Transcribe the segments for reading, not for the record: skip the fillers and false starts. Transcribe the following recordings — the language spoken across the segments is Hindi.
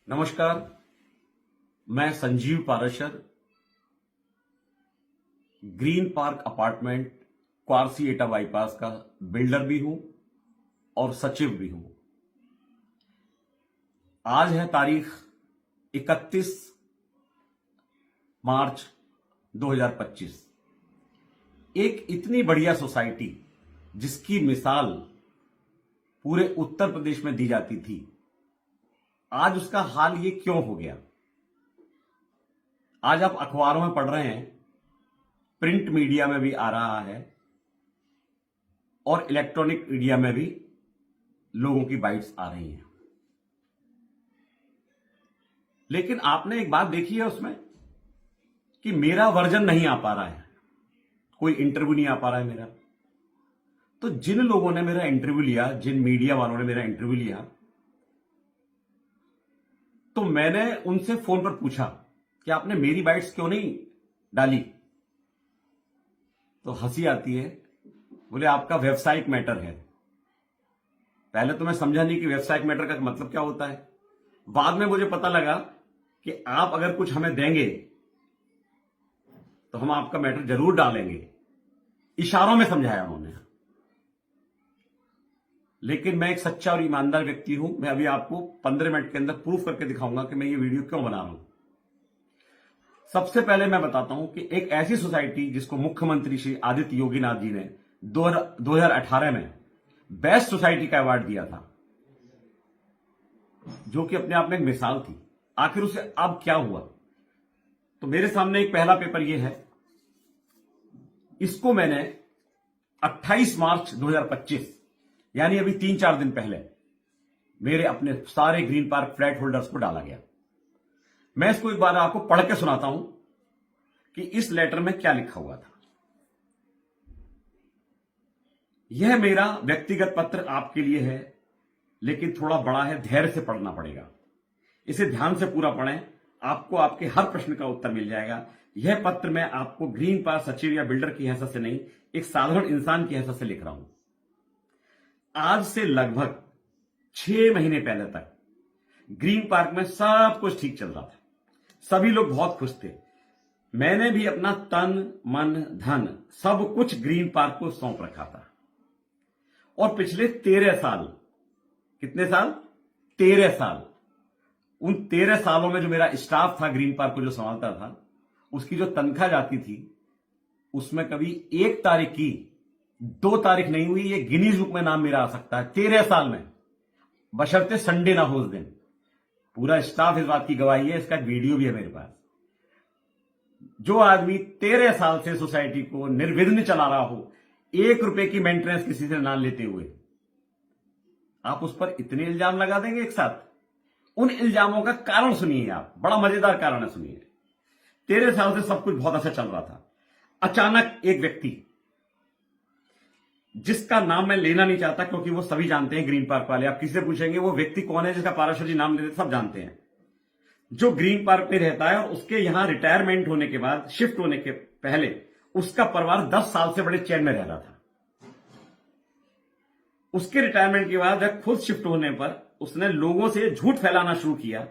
नमस्कार, मैं Sanjeev Parashar green park apartment Kwarsi एटा बाईपास का बिल्डर भी हूं और सचिव भी हूं। आज है तारीख 31 मार्च 2025। एक इतनी बढ़िया सोसाइटी जिसकी मिसाल पूरे उत्तर प्रदेश में दी जाती थी, आज उसका हाल ये क्यों हो गया। आज आप अखबारों में पढ़ रहे हैं, प्रिंट मीडिया में भी आ रहा है और इलेक्ट्रॉनिक मीडिया में भी लोगों की बाइट्स आ रही हैं। लेकिन आपने एक बात देखी है उसमें कि मेरा वर्जन नहीं आ पा रहा है, कोई इंटरव्यू नहीं आ पा रहा है मेरा। तो जिन लोगों ने मेरा इंटरव्यू लिया, जिन मीडिया वालों ने मेरा इंटरव्यू लिया, तो मैंने उनसे फोन पर पूछा कि आपने मेरी बाइट्स क्यों नहीं डाली। तो हंसी आती है, बोले आपका व्यावसायिक मैटर है। पहले तो मैं समझा नहीं कि व्यावसायिक मैटर का मतलब क्या होता है। बाद में मुझे पता लगा कि आप अगर कुछ हमें देंगे तो हम आपका मैटर जरूर डालेंगे। इशारों में समझाया उन्होंने। लेकिन मैं एक सच्चा और ईमानदार व्यक्ति हूं। मैं अभी आपको 15 मिनट के अंदर प्रूफ करके दिखाऊंगा कि मैं ये वीडियो क्यों बना रहा हूं। सबसे पहले मैं बताता हूं कि एक ऐसी सोसाइटी जिसको मुख्यमंत्री श्री आदित्य योगीनाथ जी ने 2018 में बेस्ट सोसाइटी का अवार्ड दिया था, जो कि अपने आप में एक मिसाल थी, आखिर उसे अब क्या हुआ। तो मेरे सामने एक पहला पेपर यह है। इसको मैंने 28 मार्च 2025 यानी अभी 3-4 दिन पहले मेरे अपने सारे ग्रीन पार्क फ्लैट होल्डर्स को डाला गया। मैं इसको एक बार आपको पढ़ के सुनाता हूं कि इस लेटर में क्या लिखा हुआ था। यह मेरा व्यक्तिगत पत्र आपके लिए है, लेकिन थोड़ा बड़ा है, धैर्य से पढ़ना पड़ेगा। इसे ध्यान से पूरा पढ़ें, आपको आपके हर प्रश्न का उत्तर मिल जाएगा। यह पत्र मैं आपको ग्रीन पार्क सचिव या बिल्डर की हैसियत से नहीं, एक साधारण इंसान की हैसियत से लिख रहा हूं। आज से लगभग 6 महीने पहले तक ग्रीन पार्क में सब कुछ ठीक चल रहा था, सभी लोग बहुत खुश थे। मैंने भी अपना तन मन धन सब कुछ ग्रीन पार्क को सौंप रखा था। और पिछले 13 साल, कितने साल? 13 साल। उन 13 सालों में जो मेरा स्टाफ था ग्रीन पार्क को जो संभालता था, उसकी जो तनख्वाह जाती थी, उसमें कभी 1 तारीख की 2 तारीख नहीं हुई। ये गिनीज बुक में नाम मेरा आ सकता है 13 साल में, बशर्ते संडे ना हो उस दिन। पूरा स्टाफ इस बात की गवाही है, इसका वीडियो भी है मेरे पास। जो आदमी 13 साल से सोसाइटी को निर्विघ्न चला रहा हो, 1 रुपए की मेंटेनेंस किसी से ना लेते हुए, आप उस पर इतने इल्जाम लगा देंगे एक साथ। उन इल्जामों का कारण सुनिए आप, बड़ा मजेदार कारण है, सुनिए। 13 साल से सब कुछ बहुत अच्छा चल रहा था। अचानक एक व्यक्ति, जिसका नाम मैं लेना नहीं चाहता क्योंकि वो सभी जानते हैं, ग्रीन पार्क वाले, आप किसी से पूछेंगे वो व्यक्ति कौन है जिसका पाराशर जी नाम लेते, सब जानते हैं, जो ग्रीन पार्क में रहता है। और उसके यहां रिटायरमेंट होने के बाद, शिफ्ट होने के पहले, उसका परिवार 10 साल से बड़े चैन में रह रहा था। उसके रिटायरमेंट के बाद जब खुद शिफ्ट होने पर उसने लोगों से झूठ फैलाना शुरू किया।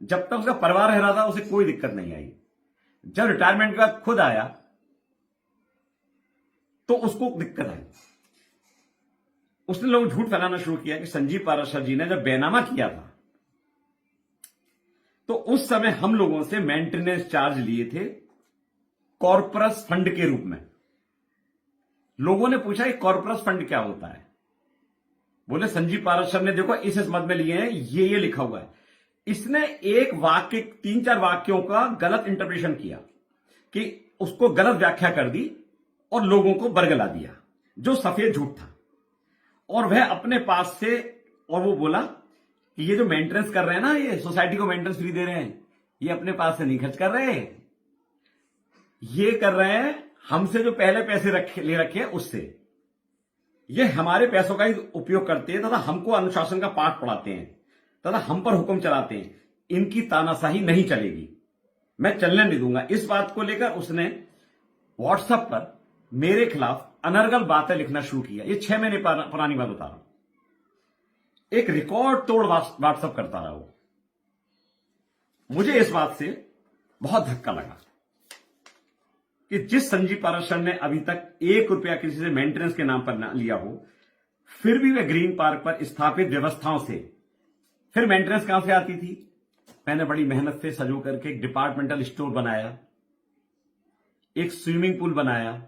जब तक उसका परिवार रह रहा था उसे कोई दिक्कत नहीं आई। जब रिटायरमेंट के बाद खुद आया तो उसको दिक्कत आई। उसने लोग झूठ फैलाना शुरू किया कि संजीव पाराशर जी ने जब बेनामा किया था तो उस समय हम लोगों से मेंटेनेंस चार्ज लिए थे कॉर्पोरस फंड के रूप में। लोगों ने पूछा कि कॉर्पोरस फंड क्या होता है। बोले संजीव पाराशर ने देखो इस मद में लिए हैं, ये लिखा हुआ है। इसने एक वाक्य, 3-4 वाक्यों का गलत इंटरप्रिटेशन किया कि उसको गलत व्याख्या कर दी और लोगों को बरगला दिया, जो सफेद झूठ था। और वह अपने पास से, और वो बोला कि ये जो मेंटेनेंस कर रहे हैं ना, ये सोसाइटी को मेंटेनेंस फ्री दे रहे हैं, ये अपने पास से नहीं खर्च कर रहे, ये कर रहे हैं हमसे जो पहले पैसे ले रखे हैं उससे। ये हमारे पैसों का ही उपयोग करते हैं तथा हमको अनुशासन का पाठ पढ़ाते हैं तथा हम पर हुक्म चलाते हैं। इनकी तानाशाही नहीं चलेगी, मैं चलने नहीं दूंगा। इस बात को लेकर उसने व्हाट्सएप पर मेरे खिलाफ अनर्गल बातें लिखना शुरू किया। ये 6 महीने पुरानी बात बता रहा हूं। एक रिकॉर्ड तोड़ व्हाट्सएप करता रहा वो। मुझे इस बात से बहुत धक्का लगा कि जिस संजीव पाराशर ने अभी तक ₹1 किसी से मेंटेनेंस के नाम पर ना लिया हो, फिर भी वह ग्रीन पार्क पर स्थापित व्यवस्थाओं से फिर मेंटेनेंस कहां से आती थी? मैंने बड़ी मेहनत से सजो करके एक डिपार्टमेंटल स्टोर बनाया, एक स्विमिंग पूल बनाया,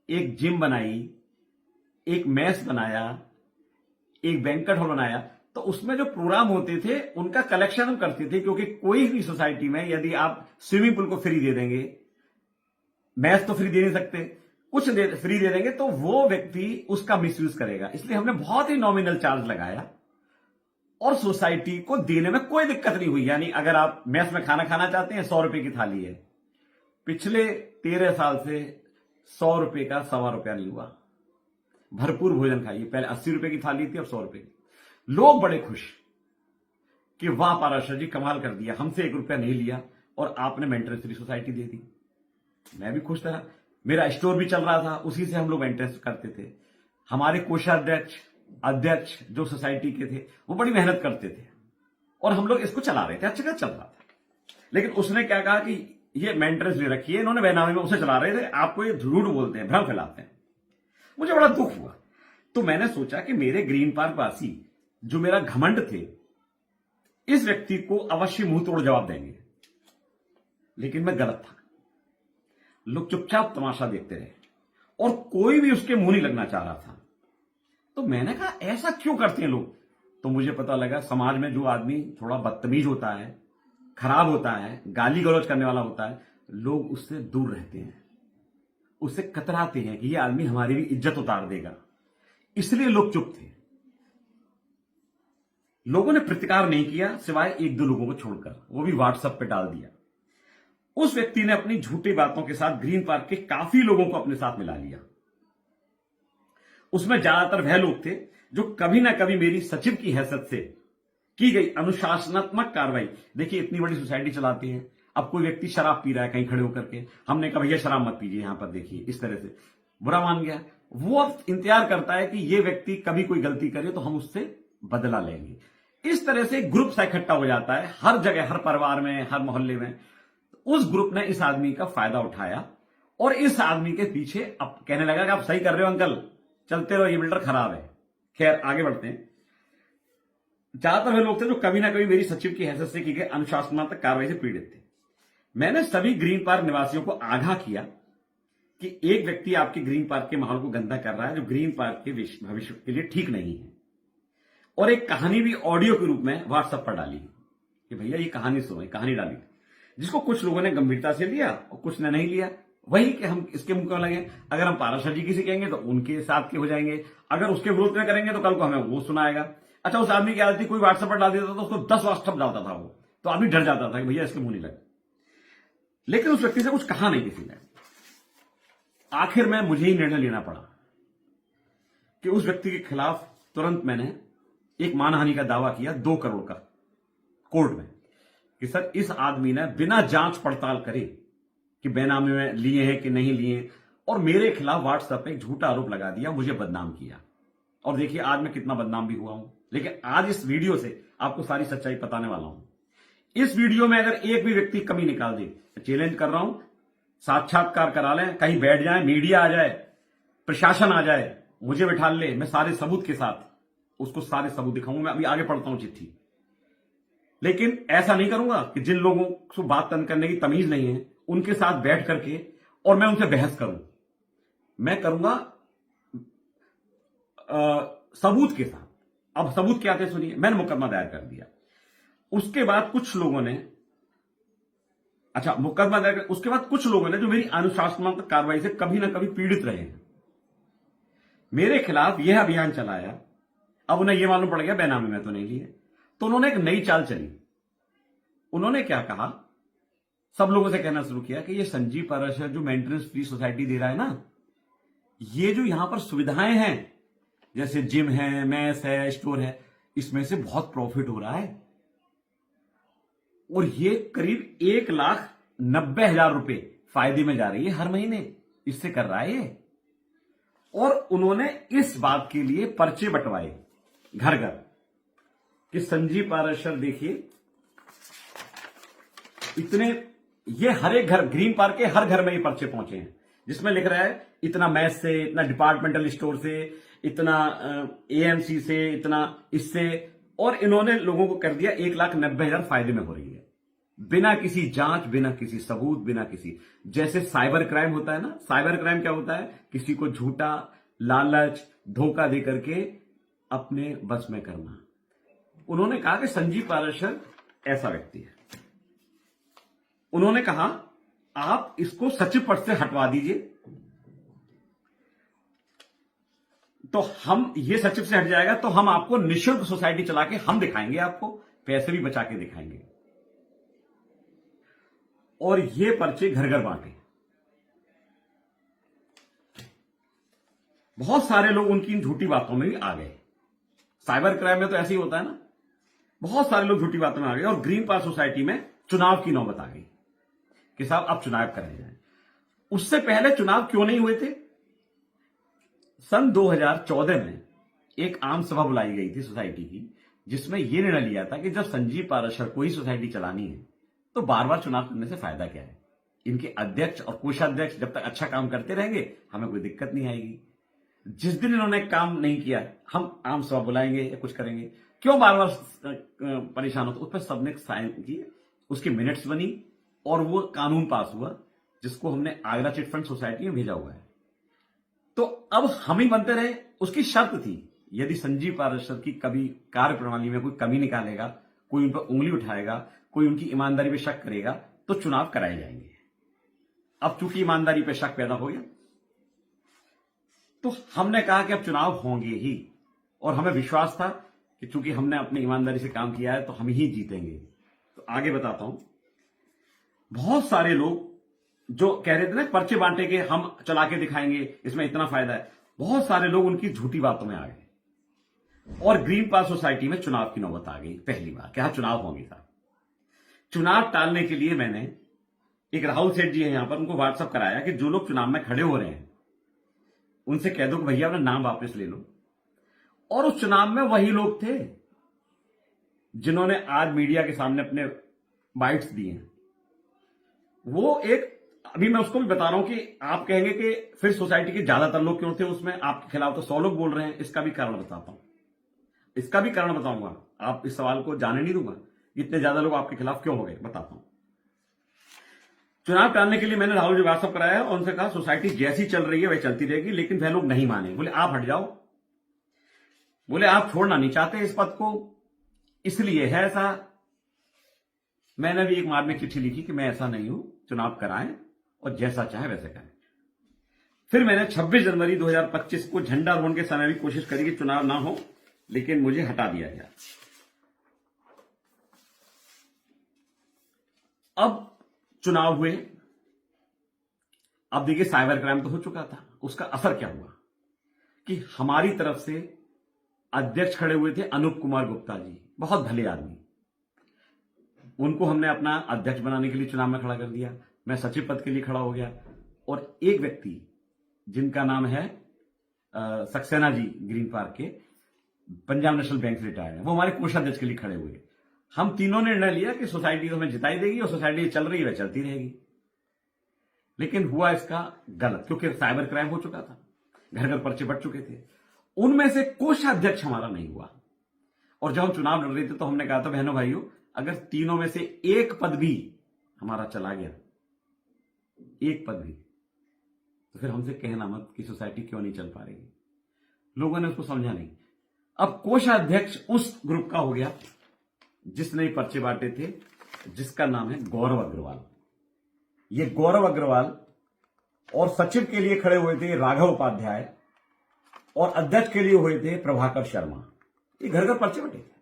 एक जिम बनाई, एक मेस बनाया, एक बैंक्वेट हॉल बनाया। तो उसमें जो प्रोग्राम होते थे उनका कलेक्शन हम करते थे, क्योंकि कोई भी सोसाइटी में यदि आप स्विमिंग पूल को फ्री दे देंगे, मैच तो फ्री दे नहीं सकते, कुछ फ्री दे देंगे तो वो व्यक्ति उसका मिसयूज करेगा। इसलिए हमने बहुत ही नॉमिनल चार्ज लगाया और सोसाइटी को देने में कोई दिक्कत नहीं हुई। यानी अगर आप मैस में खाना खाना चाहते हैं, ₹100 की थाली है, पिछले 13 साल से ₹100 का ₹1.25 नहीं हुआ। भरपूर भोजन खाइए। पहले ₹80 की थाली थी, अब ₹100 की। लोग बड़े खुश कि वाह पाराशर जी, कमाल कर दिया, हमसे ₹1 नहीं लिया और आपने मेंटेनेंस फ्री सोसाइटी दे दी। मैं भी खुश था, मेरा स्टोर भी चल रहा था, उसी से हम लोग मेंटेनेंस करते थे। हमारे कोषाध्यक्ष अध्यक्ष जो सोसाइटी के थे वो बड़ी मेहनत करते थे और हम लोग इसको चला रहे थे, अच्छा चल रहा था। लेकिन उसने क्या कहा कि ये मेंटेनेंस ले रखी है इन्होंने, बेनामी में उसे चला रहे थे, आपको ये झूठ बोलते हैं, भ्रम फैलाते हैं। मुझे बड़ा दुख हुआ। तो मैंने सोचा कि मेरे ग्रीन पार्क वासी जो मेरा घमंड थे, इस व्यक्ति को अवश्य मुंह तोड़ जवाब देंगे। लेकिन मैं गलत था। लोग चुपचाप तमाशा देखते रहे और कोई भी उसके मुंह नहीं लगना चाह रहा था। तो मैंने कहा ऐसा क्यों करते हैं लोग? तो मुझे पता लगा समाज में जो आदमी थोड़ा बदतमीज होता है, खराब होता है, गाली गलौज करने वाला होता है, लोग उससे दूर रहते हैं, उससे कतराते हैं कि यह आदमी हमारी भी इज्जत उतार देगा। इसलिए लोग चुप थे। लोगों ने प्रतिकार नहीं किया सिवाय 1-2 लोगों को छोड़कर, वो भी व्हाट्सएप पे डाल दिया। उस व्यक्ति ने अपनी झूठी बातों के साथ ग्रीन पार्क के काफी लोगों को अपने साथ मिला लिया। उसमें ज्यादातर वह लोग थे जो कभी ना कभी मेरी सचिव की हैसियत से की गई अनुशासनात्मक कार्रवाई, देखिए इतनी बड़ी सोसाइटी चलाती है, अब कोई व्यक्ति शराब पी रहा है कहीं खड़े होकर के, हमने कहा भैया शराब मत पीजिए यहां पर, देखिए इस तरह से बुरा मान गया। वो अब इंतजार करता है कि ये व्यक्ति कभी कोई गलती करे तो हम उससे बदला लेंगे। इस तरह से ग्रुप सा इकट्ठा हो जाता है हर जगह, हर परिवार में, हर मोहल्ले में। उस ग्रुप ने इस आदमी का फायदा उठाया और इस आदमी के पीछे अब कहने लगा कि आप सही कर रहे हो अंकल, चलते रहो, ये बिल्डर खराब है। खैर आगे बढ़ते हैं। ज्यादातर वे लोग थे जो कभी ना कभी मेरी सचिव की हैसियत से की गई अनुशासनात्मक कार्रवाई से पीड़ित थे। मैंने सभी ग्रीन पार्क निवासियों को आगाह किया कि एक व्यक्ति आपके ग्रीन पार्क के माहौल को गंदा कर रहा है जो ग्रीन पार्क के भविष्य के लिए ठीक नहीं है। और एक कहानी भी ऑडियो के रूप में व्हाट्सएप पर डाली कि भैया ये कहानी सुनो, कहानी डाली, जिसको कुछ लोगों ने गंभीरता से लिया और कुछ ने नहीं लिया। वही कि हम इसके मुंह क्यों लगे, अगर हम पाराशर जी किसी कहेंगे तो उनके साथ के हो जाएंगे, अगर उसके विरोध में करेंगे तो कल को हमें वो सुनाएगा। अच्छा, उस आदमी की आदत थी कोई व्हाट्सएप पर डाल देता था तो उसको 10 व्हाट्सएप डालता था वो, तो आदमी डर जाता था कि भैया इसके मुंह नहीं लगे। लेकिन उस व्यक्ति से कुछ कहा नहीं किसी ने। आखिर में मुझे ही निर्णय लेना पड़ा कि उस व्यक्ति के खिलाफ तुरंत मैंने एक मानहानि का दावा किया 2 करोड़ का कोर्ट में कि सर इस आदमी ने बिना जांच पड़ताल करे कि बेनामी में लिए हैं कि नहीं लिए, और मेरे खिलाफ व्हाट्सएप पे एक झूठा आरोप लगा दिया, मुझे बदनाम किया। और देखिए आज मैं कितना बदनाम भी हुआ हूं। लेकिन आज इस वीडियो से आपको सारी सच्चाई बताने वाला हूं। इस वीडियो में अगर एक भी व्यक्ति कमी निकाल दे, चैलेंज कर रहा हूं, साक्षात्कार करा लें, कहीं बैठ जाए, मीडिया आ जाए, प्रशासन आ जाए, मुझे बिठा ले, मैं सारे सबूत के साथ उसको सारे सबूत दिखाऊंगा। मैं अभी आगे पढ़ता हूं चिट्ठी। लेकिन ऐसा नहीं करूंगा कि जिन लोगों को बात करने की तमीज नहीं है उनके साथ बैठ करके और मैं उनसे बहस करूं। मैं करूंगा सबूत के साथ। अब सबूत क्या थे सुनिए। मैंने मुकदमा दायर कर दिया। उसके बाद कुछ लोगों ने, मुकदमा दायर कर, उसके बाद कुछ लोगों ने जो मेरी अनुशासनात्मक कार्रवाई से कभी ना कभी पीड़ित रहे हैं, मेरे खिलाफ यह अभियान चलाया। अब उन्हें यह मालूम पड़ गया बेनामी में तो नहीं लिए, तो उन्होंने एक नई चाल चली। उन्होंने क्या कहा, सब लोगों से कहना शुरू किया कि ये संजीव पाराशर जो मेंटेनेंस फ्री सोसाइटी दे रहा है ना, ये जो यहां पर सुविधाएं हैं जैसे जिम है, मैस है, स्टोर है, इसमें से बहुत प्रॉफिट हो रहा है और ये करीब 1,90,000 रुपए फायदे में जा रही है हर महीने, इससे कर रहा है ये। और उन्होंने इस बात के लिए पर्चे बंटवाए घर घर कि संजीव पाराशर देखिए इतने, ये हर एक घर, ग्रीन पार्क के हर घर में ये पर्चे पहुंचे हैं जिसमें लिख रहा है इतना मैच से, इतना डिपार्टमेंटल स्टोर से, इतना एएमसी से, इतना इससे, और इन्होंने लोगों को कर दिया 1,90,000 फायदे में हो रही है, बिना किसी जांच, बिना किसी सबूत, बिना किसी, जैसे साइबर क्राइम होता है ना, साइबर क्राइम क्या होता है, किसी को झूठा लालच धोखा दे करके अपने बस में करना। उन्होंने कहा कि संजीव पाराशर ऐसा व्यक्ति है। उन्होंने कहा आप इसको सचिव पद से हटवा दीजिए, तो हम, ये सचिव से हट जाएगा तो हम आपको निःशुल्क सोसाइटी चला के हम दिखाएंगे, आपको पैसे भी बचा के दिखाएंगे। और ये पर्चे घर घर बांटे। बहुत सारे लोग उनकी इन झूठी बातों में भी आ गए। साइबर क्राइम में तो ऐसे ही होता है ना, बहुत सारे लोग झूठी बातों में आ गए। और ग्रीन पार्क सोसाइटी में चुनाव की नौबत आ गई कि साहब अब चुनाव कराए जाए। उससे पहले चुनाव क्यों नहीं हुए थे? सन 2014 में एक आम सभा बुलाई गई थी सोसाइटी की, जिसमें यह निर्णय लिया था कि जब संजीव पाराशर को ही सोसाइटी चलानी है तो बार बार चुनाव करने से फायदा क्या है। इनके अध्यक्ष और कोषाध्यक्ष जब तक अच्छा काम करते रहेंगे हमें कोई दिक्कत नहीं आएगी। जिस दिन इन्होंने काम नहीं किया हम आम सभा बुलाएंगे या कुछ करेंगे, क्यों बार बार परेशान होते। उस पर सबने साइन किए, उसकी मिनट्स बनी और वो कानून पास हुआ जिसको हमने आगरा चिटफंड सोसाइटी में भेजा हुआ है। तो अब हम ही बनते रहे। उसकी शर्त थी यदि संजीव पाराशर की कभी कार्य प्रणाली में कोई कमी निकालेगा, कोई उन पर उंगली उठाएगा, कोई उनकी ईमानदारी पे शक करेगा तो चुनाव कराए जाएंगे। अब चूंकि ईमानदारी पे शक पैदा हो गया तो हमने कहा कि अब चुनाव होंगे ही, और हमें विश्वास था कि चूंकि हमने अपनी ईमानदारी से काम किया है तो हम ही जीतेंगे। तो आगे बताता हूं। बहुत सारे लोग जो कह रहे थे ना पर्चे बांटे के हम चला के दिखाएंगे, इसमें इतना फायदा है, बहुत सारे लोग उनकी झूठी बातों में आ गए और ग्रीन पार्क सोसाइटी में चुनाव की नौबत आ गई। पहली बार क्या चुनाव होंगे साहब। चुनाव टालने के लिए मैंने, एक राहुल सेठ जी है यहां पर, उनको व्हाट्सएप कराया कि जो लोग चुनाव में खड़े हो रहे हैं उनसे कह दो कि भैया अपना नाम वापस ले लो। और उस चुनाव में वही लोग थे जिन्होंने आज मीडिया के सामने अपने बाइट्स दिए हैं। वो एक, अभी मैं उसको भी बता रहा हूं कि आप कहेंगे कि फिर सोसाइटी के ज्यादातर लोग क्यों थे उसमें, आपके खिलाफ तो 100 लोग बोल रहे हैं। इसका भी कारण बताता हूं, इसका भी कारण बताऊंगा। आप इस सवाल को जाने नहीं दूंगा इतने ज्यादा लोग आपके खिलाफ क्यों हो गए, बताता हूं। चुनाव टालने के लिए मैंने राहुल जी व्हाट्सएप कराया और उनसे कहा सोसाइटी जैसी चल रही है वही चलती रहेगी, लेकिन वह लोग नहीं माने। बोले आप हट जाओ, बोले आप छोड़ना नहीं चाहते इस पद को, इसलिए है ऐसा। मैंने भी एक मार्मिक चिट्ठी लिखी कि मैं ऐसा नहीं हूं, चुनाव कराएं और जैसा चाहे वैसे करें। फिर मैंने 26 जनवरी 2025 को झंडारोहण के समय भी कोशिश करी कि चुनाव ना हो, लेकिन मुझे हटा दिया गया। अब चुनाव हुए। अब देखिए साइबर क्राइम तो हो चुका था, उसका असर क्या हुआ कि हमारी तरफ से अध्यक्ष खड़े हुए थे अनूप कुमार गुप्ता जी, बहुत भले आदमी। उनको हमने अपना अध्यक्ष बनाने के लिए चुनाव में खड़ा कर दिया। मैं सचिव पद के लिए खड़ा हो गया। और एक व्यक्ति जिनका नाम है सक्सेना जी, ग्रीन पार्क के, पंजाब नेशनल बैंक से रिटायर्ड है, वो हमारे कोषाध्यक्ष के लिए खड़े हुए। हम तीनों ने निर्णय लिया कि सोसाइटी तो हमें जिताई देगी और सोसाइटी चल रही है वह चलती रहेगी। लेकिन हुआ इसका गलत, क्योंकि साइबर क्राइम हो चुका था, घर घर पर्चे बट चुके थे। उनमें से कोषाध्यक्ष हमारा नहीं हुआ। और जब हम चुनाव लड़ रहे थे तो हमने कहा था बहनों भाइयों, अगर तीनों में से एक पद भी हमारा चला गया, एक पद भी, तो फिर हमसे कहना मत कि सोसाइटी क्यों नहीं चल पा रही। लोगों ने उसको समझा नहीं। अब कोषाध्यक्ष उस ग्रुप का हो गया जिसने पर्चे बांटे थे, जिसका नाम है गौरव अग्रवाल। ये गौरव अग्रवाल, और सचिव के लिए खड़े हुए थे राघव उपाध्याय, और अध्यक्ष के लिए हुए थे प्रभाकर शर्मा। ये घर घर पर्चे बटे थे।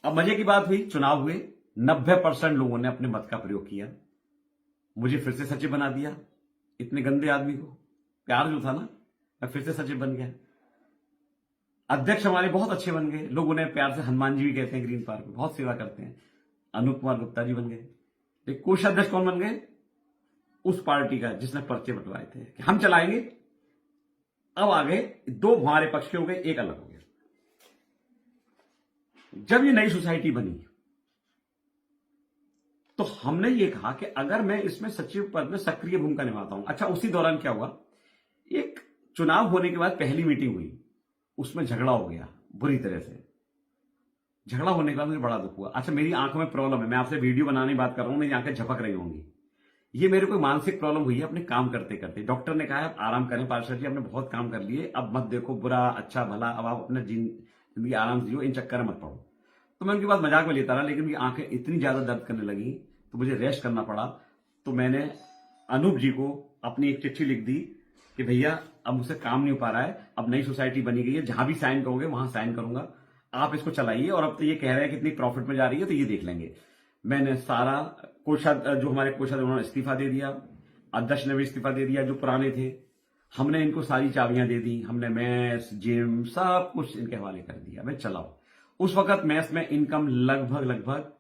अब मजे की बात हुई, चुनाव हुए, 90% लोगों ने अपने मत का प्रयोग किया, मुझे फिर से सचिव बना दिया। इतने गंदे आदमी को प्यार जो था ना, मैं फिर से सचिव बन गया। अध्यक्ष हमारे बहुत अच्छे बन गए, लोग उन्हें प्यार से हनुमान जी भी कहते हैं, ग्रीन पार्क में बहुत सेवा करते हैं। अनूप कुमार गुप्ता जी बन गए। एक कोषाध्यक्ष कौन बन गए? उस पार्टी का जिसने पर्चे बंटवाए थे कि हम चलाएंगे। अब आ गए, दो हमारे पक्ष के हो गए, एक अलग हो गया। जब ये नई सोसाइटी बनी हमने ये कहा कि अगर मैं इसमें सचिव पद में सक्रिय भूमिका निभाता हूं। अच्छा, उसी दौरान क्या हुआ, एक चुनाव होने के बाद पहली मीटिंग हुई, उसमें झगड़ा हो गया बुरी तरह से। झगड़ा होने के बाद मुझे बड़ा दुख हुआ। अच्छा, मेरी आंखों में प्रॉब्लम है, मैं आपसे वीडियो बनाने की बात कर रहा हूं, मेरी आंखें झपक रही होंगी। ये मेरे को मानसिक प्रॉब्लम हुई है अपने काम करते करते। डॉक्टर ने कहा है आराम करें पार्षद जी, आपने बहुत काम कर लिए, अब मत देखो बुरा अच्छा भला, अब आप अपने जिंदगी आराम से जियो, इन चक्कर में मत पड़ो। तो मैं उनकी बात मजाक में लेता रहा, लेकिन मेरी आंखें इतनी ज्यादा दर्द करने लगी तो मुझे रेस्ट करना पड़ा। तो मैंने अनूप जी को अपनी एक चिट्ठी लिख दी कि भैया अब मुझसे काम नहीं हो पा रहा है, अब नई सोसाइटी बनी गई है, जहां भी साइन करोगे वहां साइन करूंगा, आप इसको चलाइए, और अब तो ये कह रहे हैं कि इतनी प्रॉफिट में जा रही है तो ये देख लेंगे। मैंने सारा कोषाध्यक्ष, जो हमारे कोषाध्यक्ष, उन्होंने इस्तीफा दे दिया, अध्यक्ष ने भी इस्तीफा दे दिया जो पुराने थे। हमने इनको सारी चाबियां दे दी, हमने मैस जिम सब कुछ इनके हवाले कर दिया, मैं चलाओ। उस वक्त मैस में इनकम लगभग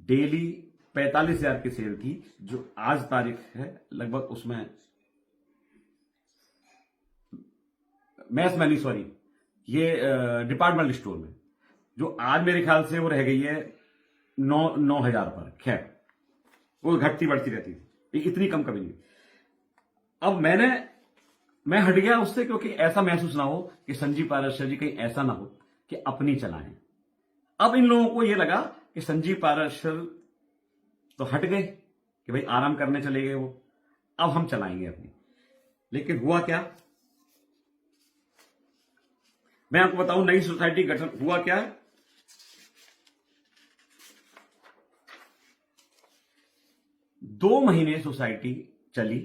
डेली 45,000 की सेल थी, जो आज तारीख है लगभग उसमें मैस में नहीं, सॉरी, ये डिपार्टमेंटल स्टोर में जो आज मेरे ख्याल से वो रह गई है 9,000 पर। खैर, वो घटती बढ़ती रहती थी, इतनी कम कभी नहीं। अब मैं हट गया उससे, क्योंकि ऐसा महसूस ना हो कि संजीव पाराशर जी कहीं ऐसा ना हो कि अपनी चलाएं। अब इन लोगों को यह लगा कि संजीव पाराशर तो हट गए, कि भाई आराम करने चले गए वो, अब हम चलाएंगे अपनी। लेकिन हुआ क्या, मैं आपको बताऊं, नई सोसाइटी गठन हुआ क्या। 2 महीने सोसाइटी चली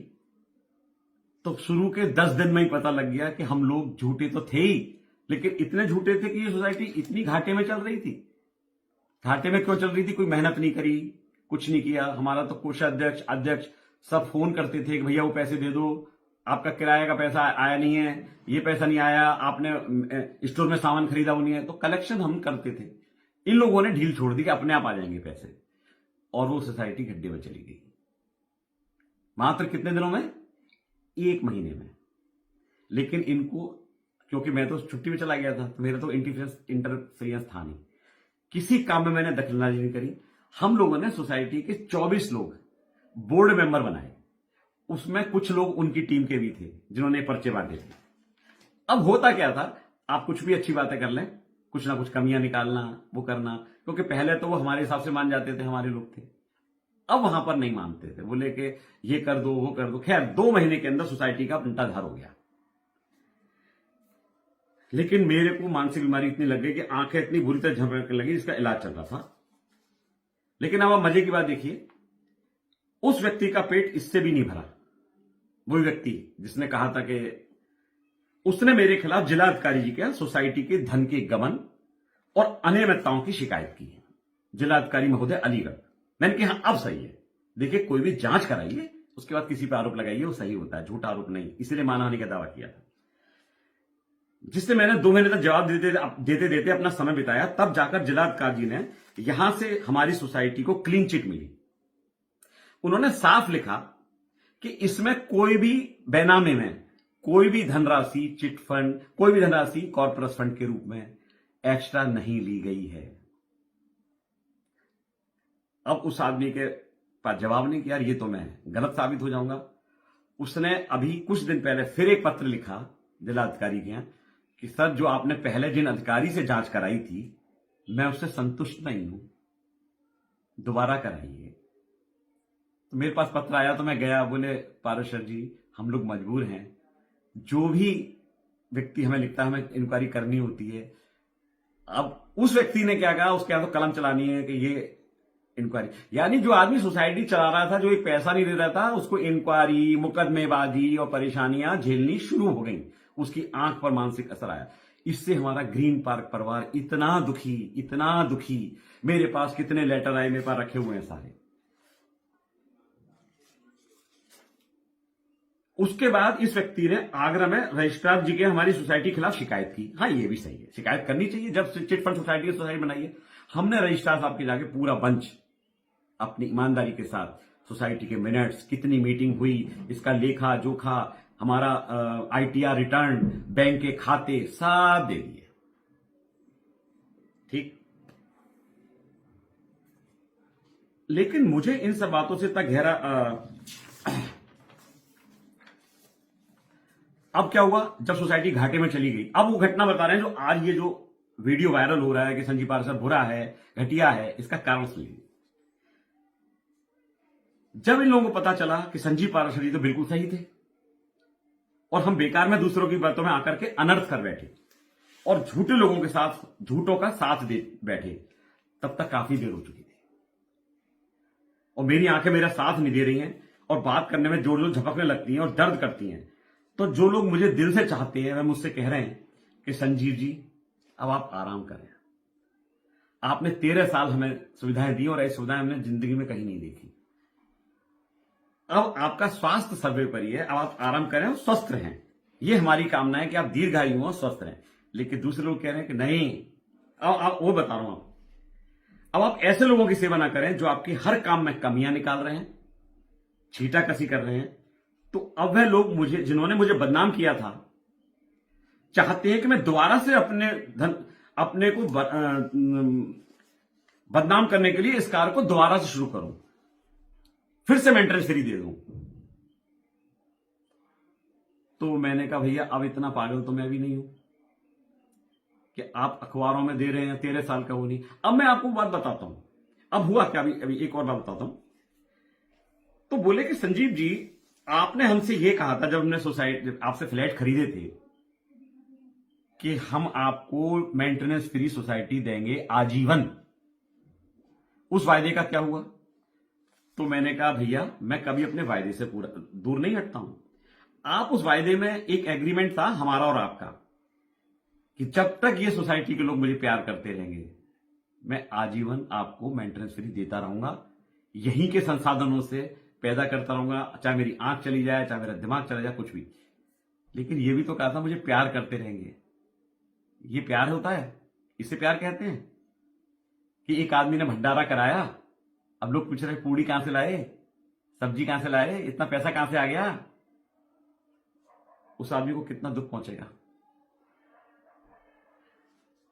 तो शुरू के 10 दिन में ही पता लग गया कि हम लोग झूठे तो थे ही, लेकिन इतने झूठे थे कि ये सोसाइटी इतनी घाटे में चल रही थी। घाटे में क्यों चल रही थी, कोई मेहनत नहीं करी, कुछ नहीं किया। हमारा तो कोषाध्यक्ष अध्यक्ष सब फोन करते थे कि भैया वो पैसे दे दो, आपका किराए का पैसा आया नहीं है, ये पैसा नहीं आया, आपने स्टोर में सामान खरीदा वो नहीं है। तो कलेक्शन हम करते थे, इन लोगों ने ढील छोड़ दी कि अपने आप आ जाएंगे पैसे, और वो सोसाइटी गड्ढे में चली गई। मात्र कितने दिनों में, 1 महीने में। लेकिन इनको, क्योंकि मैं तो छुट्टी में चला गया था, तो मेरा तो इंटरफेरेंस था नहीं, किसी काम में मैंने दखलंदाजी नहीं करी। हम लोगों ने सोसाइटी के 24 लोग बोर्ड मेंबर बनाए, उसमें कुछ लोग उनकी टीम के भी थे जिन्होंने पर्चे बांटे थे। अब होता क्या था, आप कुछ भी अच्छी बातें कर लें, कुछ ना कुछ कमियां निकालना, वो करना, क्योंकि पहले तो वो हमारे हिसाब से मान जाते थे, हमारे लोग थे। अब वहां पर नहीं मानते थे, बोले कि ये कर दो वो कर दो। खैर, 2 महीने के अंदर सोसाइटी का बंटाधार हो गया। लेकिन मेरे को मानसिक बीमारी इतनी लग गई कि आंखें इतनी बुरी तरह झपकने लगी, जिसका इलाज चल रहा था। लेकिन अब आप मजे की बात देखिए, उस व्यक्ति का पेट इससे भी नहीं भरा। वही व्यक्ति जिसने कहा था कि उसने मेरे खिलाफ जिलाधिकारी जी के सोसाइटी के धन के गबन और अनियमितताओं की शिकायत की है, जिलाधिकारी महोदय अलीगढ़। मैंने कहा अब सही है, देखिए कोई भी जांच कराइए, उसके बाद किसी पर आरोप लगाइए, वो सही होता है, झूठा आरोप नहीं। इसीलिए मानहानि का दावा किया था, जिससे मैंने 2 महीने तक जवाब देते देते अपना समय बिताया। तब जाकर जिलाधिकारी जी ने यहां से हमारी सोसाइटी को क्लीन चिट मिली। उन्होंने साफ लिखा कि इसमें कोई भी बेनामे में कोई भी धनराशि चिट फंड, कोई भी धनराशि कॉर्पोरेट फंड के रूप में एक्स्ट्रा नहीं ली गई है। अब उस आदमी के पास जवाब नहीं किया, ये तो मैं गलत साबित हो जाऊंगा। उसने अभी कुछ दिन पहले फिर एक पत्र लिखा जिलाधिकारी के यहाँ कि सर, जो आपने पहले जिन अधिकारी से जांच कराई थी, मैं उससे संतुष्ट नहीं हूं, दोबारा कराइए। तो मेरे पास पत्र आया तो मैं गया, बोले पाराशर जी हम लोग मजबूर हैं, जो भी व्यक्ति हमें लिखता है हमें इंक्वायरी करनी होती है। अब उस व्यक्ति ने क्या कहा, उसके यहां तो कलम चलानी है कि ये इंक्वायरी, यानी जो आदमी सोसाइटी चला रहा था, जो एक पैसा नहीं दे रहा था, उसको इंक्वायरी, मुकदमेबाजी और परेशानियां झेलनी शुरू हो गई। उसकी आंख पर मानसिक असर आया। इससे हमारा ग्रीन पार्क परिवार इतना दुखी, मेरे पास कितने लेटर आए, मेरे पास रखे हुए हैं सारे। उसके बाद इस व्यक्ति ने आगरा में रजिस्ट्रार जी के हमारी सोसाइटी के खिलाफ शिकायत की। हाँ, ये भी सही है, शिकायत करनी चाहिए जब चिट फंड सोसाइटी बनाई है। हमने रजिस्ट्रार साहब के जाके पूरा बंच अपनी ईमानदारी के साथ सोसाइटी के मिनट्स, कितनी मीटिंग हुई, इसका लेखा जोखा, हमारा ITR रिटर्न, बैंक के खाते सब दे दिए। ठीक, लेकिन मुझे इन सब बातों से इतना गहरा अब क्या हुआ जब सोसाइटी घाटे में चली गई। अब वो घटना बता रहे हैं जो आज ये जो वीडियो वायरल हो रहा है कि संजीव पाराशर बुरा है, घटिया है, इसका कारण सुनिए। जब इन लोगों को पता चला कि संजीव पाराशर जी तो बिल्कुल सही थे और हम बेकार में दूसरों की बातों में आकर के अनर्थ कर बैठे और झूठे लोगों के साथ झूठों का साथ दे बैठे, तब तक काफी देर हो चुकी थी और मेरी आंखें मेरा साथ नहीं दे रही हैं और बात करने में जोर जोर झपकने लगती हैं और दर्द करती हैं। तो जो लोग मुझे दिल से चाहते हैं वह मुझसे कह रहे हैं कि संजीव जी अब आप आराम करें, आपने 13 साल हमें सुविधाएं दी और ऐसी सुविधाएं हमने जिंदगी में कहीं नहीं देखी। अब आपका स्वास्थ्य सर्वोपरि है, अब आप आराम करें और स्वस्थ रहें, ये हमारी कामना है कि आप दीर्घायु हो, स्वस्थ रहें। लेकिन दूसरे लोग कह रहे हैं कि नहीं, अब आप वो बता रहा हूं अब आप ऐसे लोगों की सेवा ना करें जो आपकी हर काम में कमियां निकाल रहे हैं, छीटा कसी कर रहे हैं। तो अब वह लोग मुझे जिन्होंने मुझे बदनाम किया था चाहते हैं कि मैं दोबारा से अपने को बदनाम करने के लिए इस कार्य को दोबारा से शुरू करूं, फिर से मेंटरेंस फ्री दे दूं। तो मैंने कहा भैया अब इतना पागल तो मैं भी नहीं हूं कि आप अखबारों में दे रहे हैं 13 साल का वो नहीं। अब मैं आपको बात बताता हूं, अब हुआ क्या, अभी एक और बात बताता हूं। तो बोले कि संजीव जी आपने हमसे ये कहा था जब हमने सोसाइटी आपसे फ्लैट खरीदे थे कि हम आपको मेंटेनेंस फ्री सोसाइटी देंगे आजीवन, उस वायदे का क्या हुआ? तो मैंने कहा भैया मैं कभी अपने वायदे से पूरा दूर नहीं हटता हूं। आप उस वायदे में एक एग्रीमेंट था हमारा और आपका कि जब तक ये सोसाइटी के लोग मुझे प्यार करते रहेंगे मैं आजीवन आपको मेंटेनेंस फ्री देता रहूंगा, यहीं के संसाधनों से पैदा करता रहूंगा, चाहे मेरी आंख चली जाए, चाहे मेरा दिमाग चला जाए, कुछ भी। लेकिन ये भी तो कहा था मुझे प्यार करते रहेंगे। ये प्यार होता है? इसे प्यार कहते हैं कि एक आदमी ने भंडारा कराया, अब लोग पूछ रहे पूड़ी कहां से लाए, सब्जी कहां से लाए, इतना पैसा कहां से आ गया? उस आदमी को कितना दुख पहुंचेगा।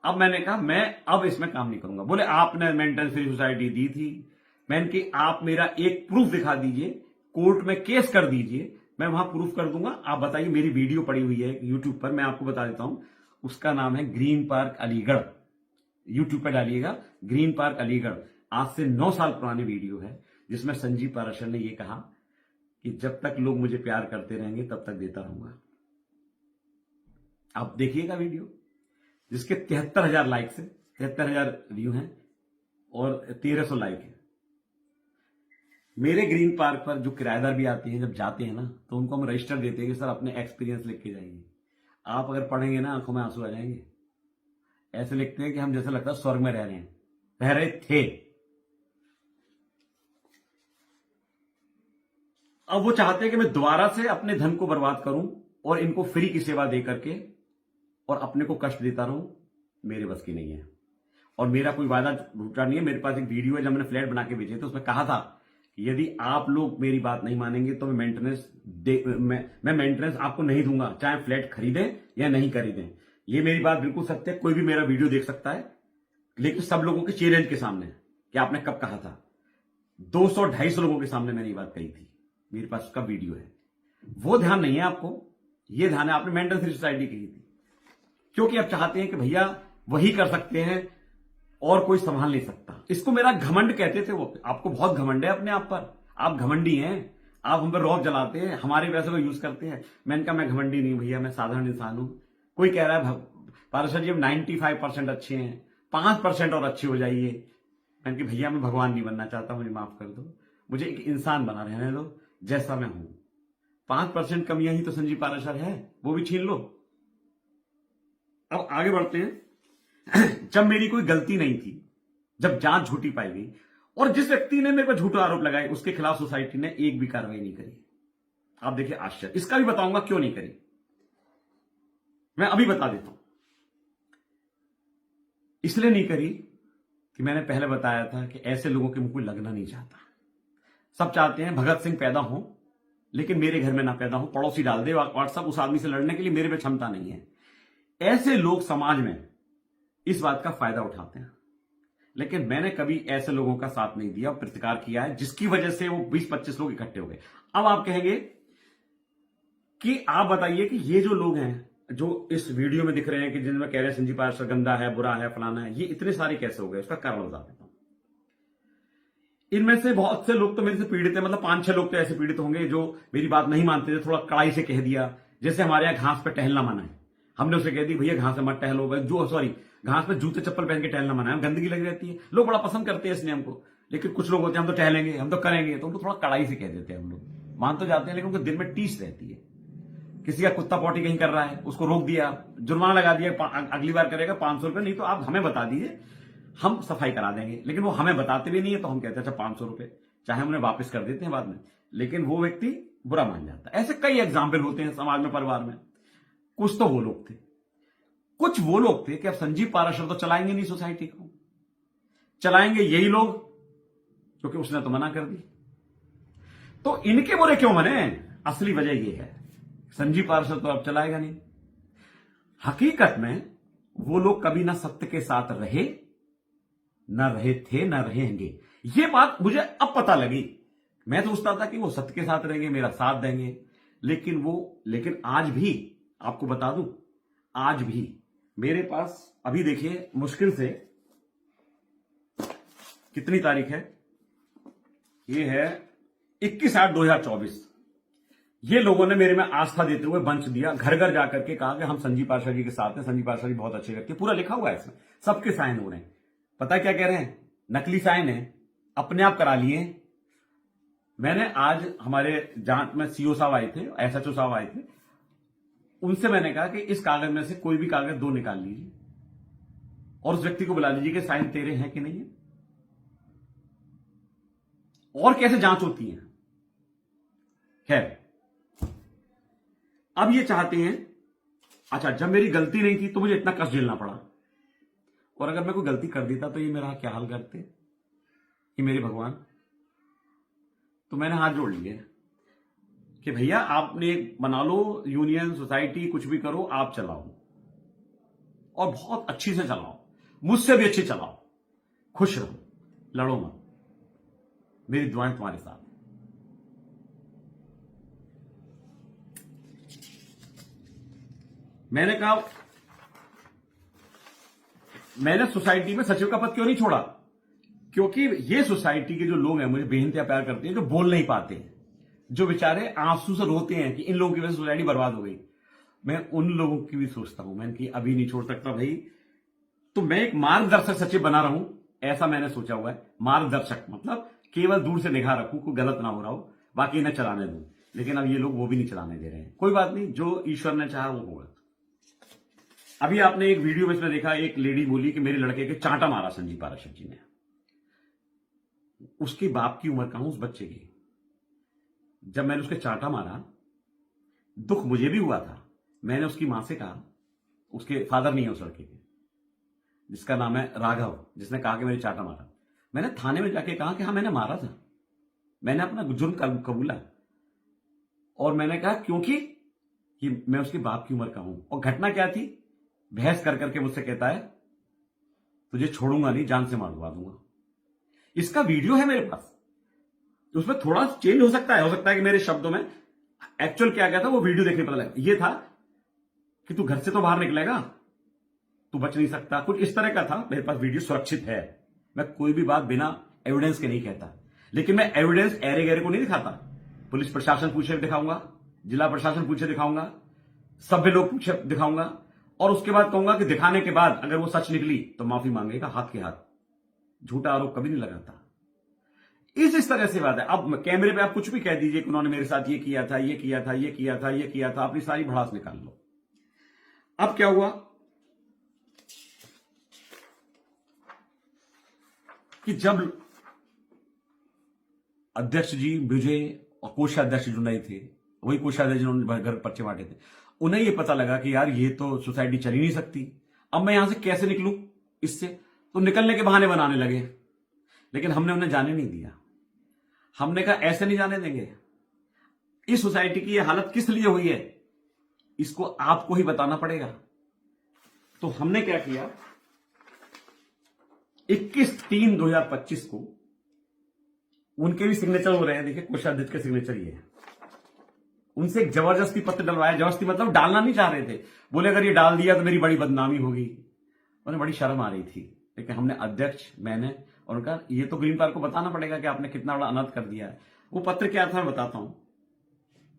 अब मैंने कहा मैं अब इसमें काम नहीं करूंगा। बोले आपने मेंटेनेंस फ्री सोसाइटी दी थी। मैंने कि आप मेरा एक प्रूफ दिखा दीजिए, कोर्ट में केस कर दीजिए, मैं वहां प्रूफ कर दूंगा। आप बताइए, मेरी वीडियो पड़ी हुई है यूट्यूब पर, मैं आपको बता देता हूं, उसका नाम है ग्रीन पार्क अलीगढ़। यूट्यूब पर डालिएगा ग्रीन पार्क अलीगढ़, आज से 9 साल पुरानी वीडियो है जिसमें संजीव पाराशर ने यह कहा कि जब तक लोग मुझे प्यार करते रहेंगे तब तक देता रहूंगा। आप देखिएगा वीडियो, जिसके 73,000 लाइक्स है, 73,000 व्यू हैं और 1300 लाइक है। मेरे ग्रीन पार्क पर जो किराएदार भी आते हैं, जब जाते हैं ना तो उनको हम रजिस्टर देते हैं कि सर अपने एक्सपीरियंस लिख के जाइए। आप अगर पढ़ेंगे ना आंखों में आंसू आ जाएंगे। ऐसे लिखते हैं कि हम जैसे लगता है स्वर्ग में रह रहे हैं, रह रहे थे। अब वो चाहते हैं कि मैं दोबारा से अपने धन को बर्बाद करूं और इनको फ्री की सेवा दे करके और अपने को कष्ट देता रहूं। मेरे बस की नहीं है और मेरा कोई वादा झूठा नहीं है। मेरे पास एक वीडियो है जब मैंने फ्लैट बना के बेचे थे, उसमें कहा था कि यदि आप लोग मेरी बात नहीं मानेंगे तो मैं मेंटेनेंस आपको नहीं दूंगा, चाहे फ्लैट खरीदें या नहीं खरीदें। ये मेरी बात बिल्कुल सत्य है, कोई भी मेरा वीडियो देख सकता है, लेकिन सब लोगों के चैलेंज के सामने कि आपने कब कहा था। 200-250 लोगों के सामने मैंने ये बात कही थी, मेरे पास उसका वीडियो है। वो ध्यान नहीं है आपको, ये ध्यान है आपने मेंटेनेंस फ्री सोसाइटी की थी, क्योंकि आप चाहते हैं कि भैया वही कर सकते हैं और कोई संभाल नहीं सकता। इसको मेरा घमंड कहते थे वो। आपको बहुत घमंड है अपने आप पर, आप घमंडी हैं, आप हम पर रौब जलाते हैं, हमारे पैसे को यूज करते हैं। मैंने कहा मैं घमंडी नहीं भैया, मैं साधारण इंसान हूं। कोई कह रहा है पाराशर जी 95% अच्छे हैं, 5% और अच्छे हो जाइए। मैंने कहा भैया मैं भगवान नहीं बनना चाहता, मुझे माफ कर दो, मुझे एक इंसान बना रहने दो जैसा मैं हूं। 5% कमियां ही तो संजीव पाराशर है, वो भी छीन लो। अब आगे बढ़ते हैं। जब मेरी कोई गलती नहीं थी, जब जांच झूठी पाई गई और जिस व्यक्ति ने मेरे पर झूठा आरोप लगाए उसके खिलाफ सोसाइटी ने एक भी कार्रवाई नहीं करी। आप देखिए आश्चर्य, इसका भी बताऊंगा क्यों नहीं करी, मैं अभी बता देता हूं। इसलिए नहीं करी कि मैंने पहले बताया था कि ऐसे लोगों के मुंह को लगना नहीं चाहता। सब चाहते हैं भगत सिंह पैदा हो लेकिन मेरे घर में ना पैदा हो, पड़ोसी डाल दे व्हाट्सएप उस आदमी से लड़ने के लिए, मेरे में क्षमता नहीं है। ऐसे लोग समाज में इस बात का फायदा उठाते हैं। लेकिन मैंने कभी ऐसे लोगों का साथ नहीं दिया, प्रतिकार किया है, जिसकी वजह से वो 20-25 लोग इकट्ठे हो गए। अब आप कहेंगे कि आप बताइए कि ये जो लोग हैं जो इस वीडियो में दिख रहे हैं कि जिनमें कह रहे हैं संजीव पाराशर गंदा है, बुरा है, फलाना है, ये इतने सारे कैसे हो गए? उसका कारण बता देता हूं। इनमें से बहुत से लोग तो मेरे से पीड़ित है, मतलब 5-6 लोग तो ऐसे पीड़ित होंगे जो मेरी बात नहीं मानते थे, थोड़ा कड़ाई से कह दिया। जैसे हमारे यहां घास पे टहलना मना है, हमने उसे कह दी भैया घास पे मत टहलो, जो सॉरी घास पे जूते चप्पल पहन के टहलना मना है, गंदगी लगी रहती है। लोग बड़ा पसंद करते हैं इस नियम को, लेकिन कुछ लोग होते हैं हम तो टहलेंगे, हम तो करेंगे, तो उनको थोड़ा कड़ाई से कह देते हैं। हम लोग मान तो जाते हैं, लेकिन उनके दिल में टीस रहती है। किसी का कुत्ता पॉटी कहीं कर रहा है, उसको रोक दिया, जुर्माना लगा दिया, अगली बार करेगा 500 रुपए, नहीं तो आप हमें बता दीजिए, हम सफाई करा देंगे। लेकिन वो हमें बताते भी नहीं है, तो हम कहते हैं अच्छा 500 रुपए, चाहे उन्हें वापस कर देते हैं बाद में, लेकिन वो व्यक्ति बुरा मान जाता है। ऐसे कई एग्जाम्पल होते हैं समाज में, परिवार में। कुछ तो वो लोग थे, कुछ वो लोग थे कि अब संजीव पाराशर तो चलाएंगे नहीं सोसाइटी को, चलाएंगे यही लोग, क्योंकि उसने तो मना कर दी। तो इनके बुरे क्यों मने? असली वजह यह है, संजीव पाराशर तो अब चलाएगा नहीं। हकीकत में वो लोग कभी ना सत्य के साथ रहे, न रहे थे, न रहेंगे। ये बात मुझे अब पता लगी। मैं तो सोचता था कि वो सत्य के साथ रहेंगे, मेरा साथ देंगे, लेकिन आज भी आपको बता दूं, आज भी मेरे पास अभी देखिए मुश्किल से कितनी तारीख है, ये है 21/8/2024। ये लोगों ने मेरे में आस्था देते हुए मंच दिया, घर घर जाकर के कहा कि हम संजीव पाराशर जी के साथ हैं, संजीव पाराशर जी बहुत अच्छे व्यक्ति, पूरा लिखा हुआ है इसमें, सबके साइन हो रहे हैं। पता है क्या कह रहे हैं? नकली साइन है, अपने आप करा लिए। मैंने आज हमारे जांच में सीओ साहब आए थे, एसएचओ साहब आए थे, उनसे मैंने कहा कि इस कागज में से कोई भी कागज 2 निकाल लीजिए और उस व्यक्ति को बुला लीजिए कि साइन तेरे हैं कि नहीं है। और कैसे जांच होती है? खैर, अब ये चाहते हैं, अच्छा जब मेरी गलती नहीं थी तो मुझे इतना कष्ट झेलना पड़ा, और अगर मैं कोई गलती कर देता तो ये मेरा क्या हाल करते कि मेरे भगवान। तो मैंने हाथ जोड़ लिए कि भैया आपने बना लो यूनियन, सोसाइटी, कुछ भी करो, आप चलाओ और बहुत अच्छी से चलाओ, मुझसे भी अच्छी चलाओ, खुश रहो, लड़ो मत, मेरी दुआएं तुम्हारे साथ। मैंने कहा, मैंने सोसाइटी में सचिव का पद क्यों नहीं छोड़ा? क्योंकि ये सोसाइटी के जो लोग हैं मुझे बेहद प्यार करते हैं, जो बोल नहीं पाते हैं, जो बेचारे आंसू से रोते हैं कि इन लोगों की वजह से सोसाइटी बर्बाद हो गई, मैं उन लोगों की भी सोचता हूं। मैंने कि अभी नहीं छोड़ सकता भाई, तो मैं एक मार्गदर्शक सचिव बना रहा हूं, ऐसा मैंने सोचा हुआ है। मार्गदर्शक मतलब केवल दूर से निगाह रखूं, कोई गलत ना हो रहा हो, बाकी इन्हें चलाने दूं। लेकिन अब ये लोग वो भी नहीं चलाने दे रहे हैं। कोई बात नहीं, जो ईश्वर ने चाहा वो होगा। अभी आपने एक वीडियो में इसमें देखा, एक लेडी बोली कि मेरे लड़के के चांटा मारा संजीव पाराशर जी ने। उसके बाप की उम्र कहां उस बच्चे की? जब मैंने उसके चांटा मारा, दुख मुझे भी हुआ था। मैंने उसकी मां से कहा, उसके फादर नहीं है उस लड़के के, जिसका नाम है राघव, जिसने कहा कि मेरे चांटा मारा, मैंने थाने में जाके कहा कि हाँ मैंने मारा था, मैंने अपना जुर्म कबूला, और मैंने कहा क्योंकि कि मैं उसके बाप की उम्र का हूं। और घटना क्या थी? बहस कर करके मुझसे कहता है तुझे छोड़ूंगा नहीं, जान से मार दूंगा। इसका वीडियो है मेरे पास, तो उसमें थोड़ा चेंज हो सकता है कि मेरे शब्दों में एक्चुअल क्या गया था वो वीडियो देखने पता लगा। ये था कि तू घर से तो बाहर निकलेगा, तू बच नहीं सकता, कुछ इस तरह का था। मेरे पास वीडियो सुरक्षित है, मैं कोई भी बात बिना एविडेंस के नहीं कहता, लेकिन मैं एविडेंस ऐरे गहरे को नहीं दिखाता। पुलिस प्रशासन पूछे दिखाऊंगा, जिला प्रशासन पूछे दिखाऊंगा, सभ्य लोग पूछे दिखाऊंगा, और उसके बाद कहूंगा कि दिखाने के बाद अगर वो सच निकली तो माफी मांगेगा हाथ के हाथ। झूठा आरोप कभी नहीं लगाता। इस तरह से बात है। अब कैमरे पे आप कुछ भी कह दीजिए कि उन्होंने मेरे साथ ये किया था, ये किया था, ये किया था, ये किया था, अपनी सारी भड़ास निकाल लो। अब क्या हुआ कि जब अध्यक्ष जी मुझे और कोषाध्यक्ष जो नए थे, वही कोषाध्यक्ष जिन्होंने घर पर्चे बांटे थे, उन्हें ये पता लगा कि यार ये तो सोसाइटी चल ही नहीं सकती, अब मैं यहां से कैसे निकलूं इससे, तो निकलने के बहाने बनाने लगे। लेकिन हमने उन्हें जाने नहीं दिया। हमने कहा ऐसे नहीं जाने देंगे। इस सोसाइटी की ये हालत किस लिए हुई है इसको आपको ही बताना पड़ेगा। तो हमने क्या किया, 21/3/2025 को उनके भी सिग्नेचर हो रहे हैं। देखिए कोषाध्यक्ष के सिग्नेचर ये है। उनसे एक जबरदस्ती पत्र डलवाया, जबरदस्ती मतलब डालना नहीं चाह रहे थे, बोले अगर ये डाल दिया तो मेरी बड़ी बदनामी होगी। उन्हें बड़ी शर्म आ रही थी, लेकिन हमने अध्यक्ष, मैंने और उनका ये तो ग्रीन पार्क को बताना पड़ेगा कि आपने कितना बड़ा अनर्थ कर दिया है। वो पत्र क्या था मैं बताता हूं।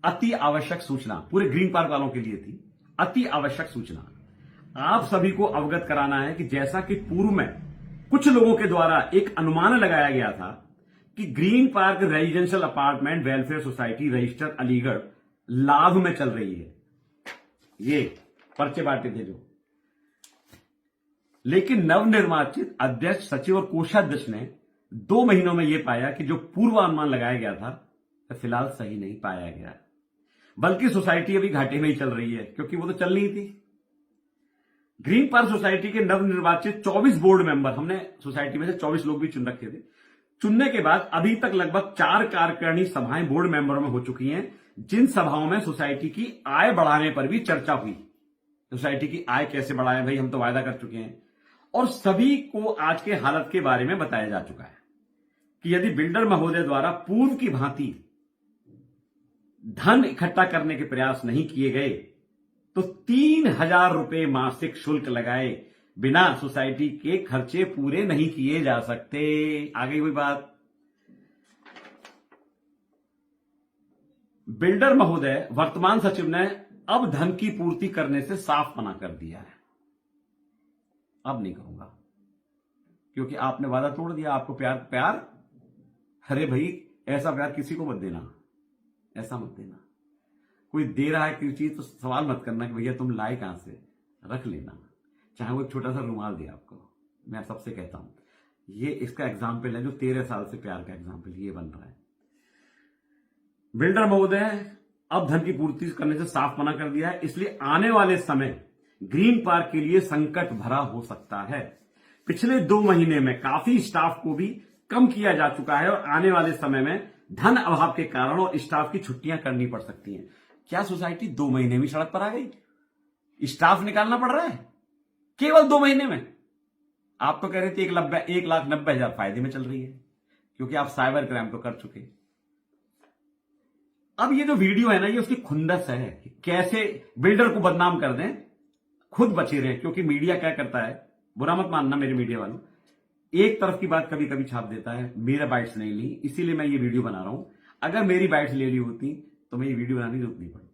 अति आवश्यक सूचना पूरे ग्रीन पार्क वालों के लिए थी। अति आवश्यक सूचना आप सभी को अवगत कराना है कि जैसा कि पूर्व में कुछ लोगों के द्वारा एक अनुमान लगाया गया था कि green park residential apartment welfare society register Aligarh लाभ में चल रही है, ये पर्चे बांटे थे जो, लेकिन नवनिर्वाचित अध्यक्ष, सचिव और कोषाध्यक्ष ने 2 महीनों में यह पाया कि जो पूर्वानुमान लगाया गया था फिलहाल सही नहीं पाया गया, बल्कि सोसाइटी अभी घाटे में ही चल रही है, क्योंकि वो तो चल रही थी। ग्रीन पार्क सोसाइटी के नवनिर्वाचित 24 बोर्ड मेंबर, हमने सोसाइटी में से 24 लोग भी चुन रखे थे, चुनने के बाद अभी तक लगभग 4 कार्यकारिणी सभाएं बोर्ड मेंबरों में हो चुकी हैं, जिन सभाओं में सोसाइटी की आय बढ़ाने पर भी चर्चा हुई। सोसाइटी की आय कैसे बढ़ाएं भाई, हम तो वायदा कर चुके हैं, और सभी को आज के हालत के बारे में बताया जा चुका है कि यदि बिल्डर महोदय द्वारा पूर्व की भांति धन इकट्ठा करने के प्रयास नहीं किए गए तो 3,000 रुपए मासिक शुल्क लगाए बिना सोसाइटी के खर्चे पूरे नहीं किए जा सकते। आगे हुई बात, बिल्डर महोदय वर्तमान सचिव ने अब धन की पूर्ति करने से साफ मना कर दिया है। अब नहीं करूंगा, क्योंकि आपने वादा तोड़ दिया। आपको प्यार, अरे भाई ऐसा प्यार किसी को मत देना, ऐसा मत देना। कोई दे रहा है कोई चीज तो सवाल मत करना कि भैया तुम लाए कहां से, रख लेना, चाहे वो एक छोटा सा रुमाल दे आपको। मैं सबसे कहता हूं, ये इसका एग्जाम्पल है जो 13 साल से प्यार का एग्जाम्पल ये बन रहा है। बिल्डर महोदय अब धन की पूर्ति करने से साफ मना कर दिया है, इसलिए आने वाले समय ग्रीन पार्क के लिए संकट भरा हो सकता है। पिछले 2 महीने में काफी स्टाफ को भी कम किया जा चुका है और आने वाले समय में धन अभाव के कारण और स्टाफ की छुट्टियां करनी पड़ सकती हैं। क्या सोसाइटी 2 महीने में सड़क पर आ गई? स्टाफ निकालना पड़ रहा है केवल 2 महीने में। आप तो कह रहे थे 1,90,000 फायदे में चल रही है, क्योंकि आप साइबर क्राइम तो कर चुके। अब ये जो वीडियो है ना, ये उसकी खुंदस है कि कैसे बिल्डर को बदनाम कर दें, खुद बचे रहे। क्योंकि मीडिया क्या करता है, बुरा मत मानना मेरे मीडिया वालों, एक तरफ की बात कभी कभी छाप देता है। मेरा बाइट्स नहीं ली, इसीलिए मैं ये वीडियो बना रहा हूं। अगर मेरी बाइट्स ले ली होती तो मैं ये वीडियो बनाने की जरूरत नहीं पड़ती।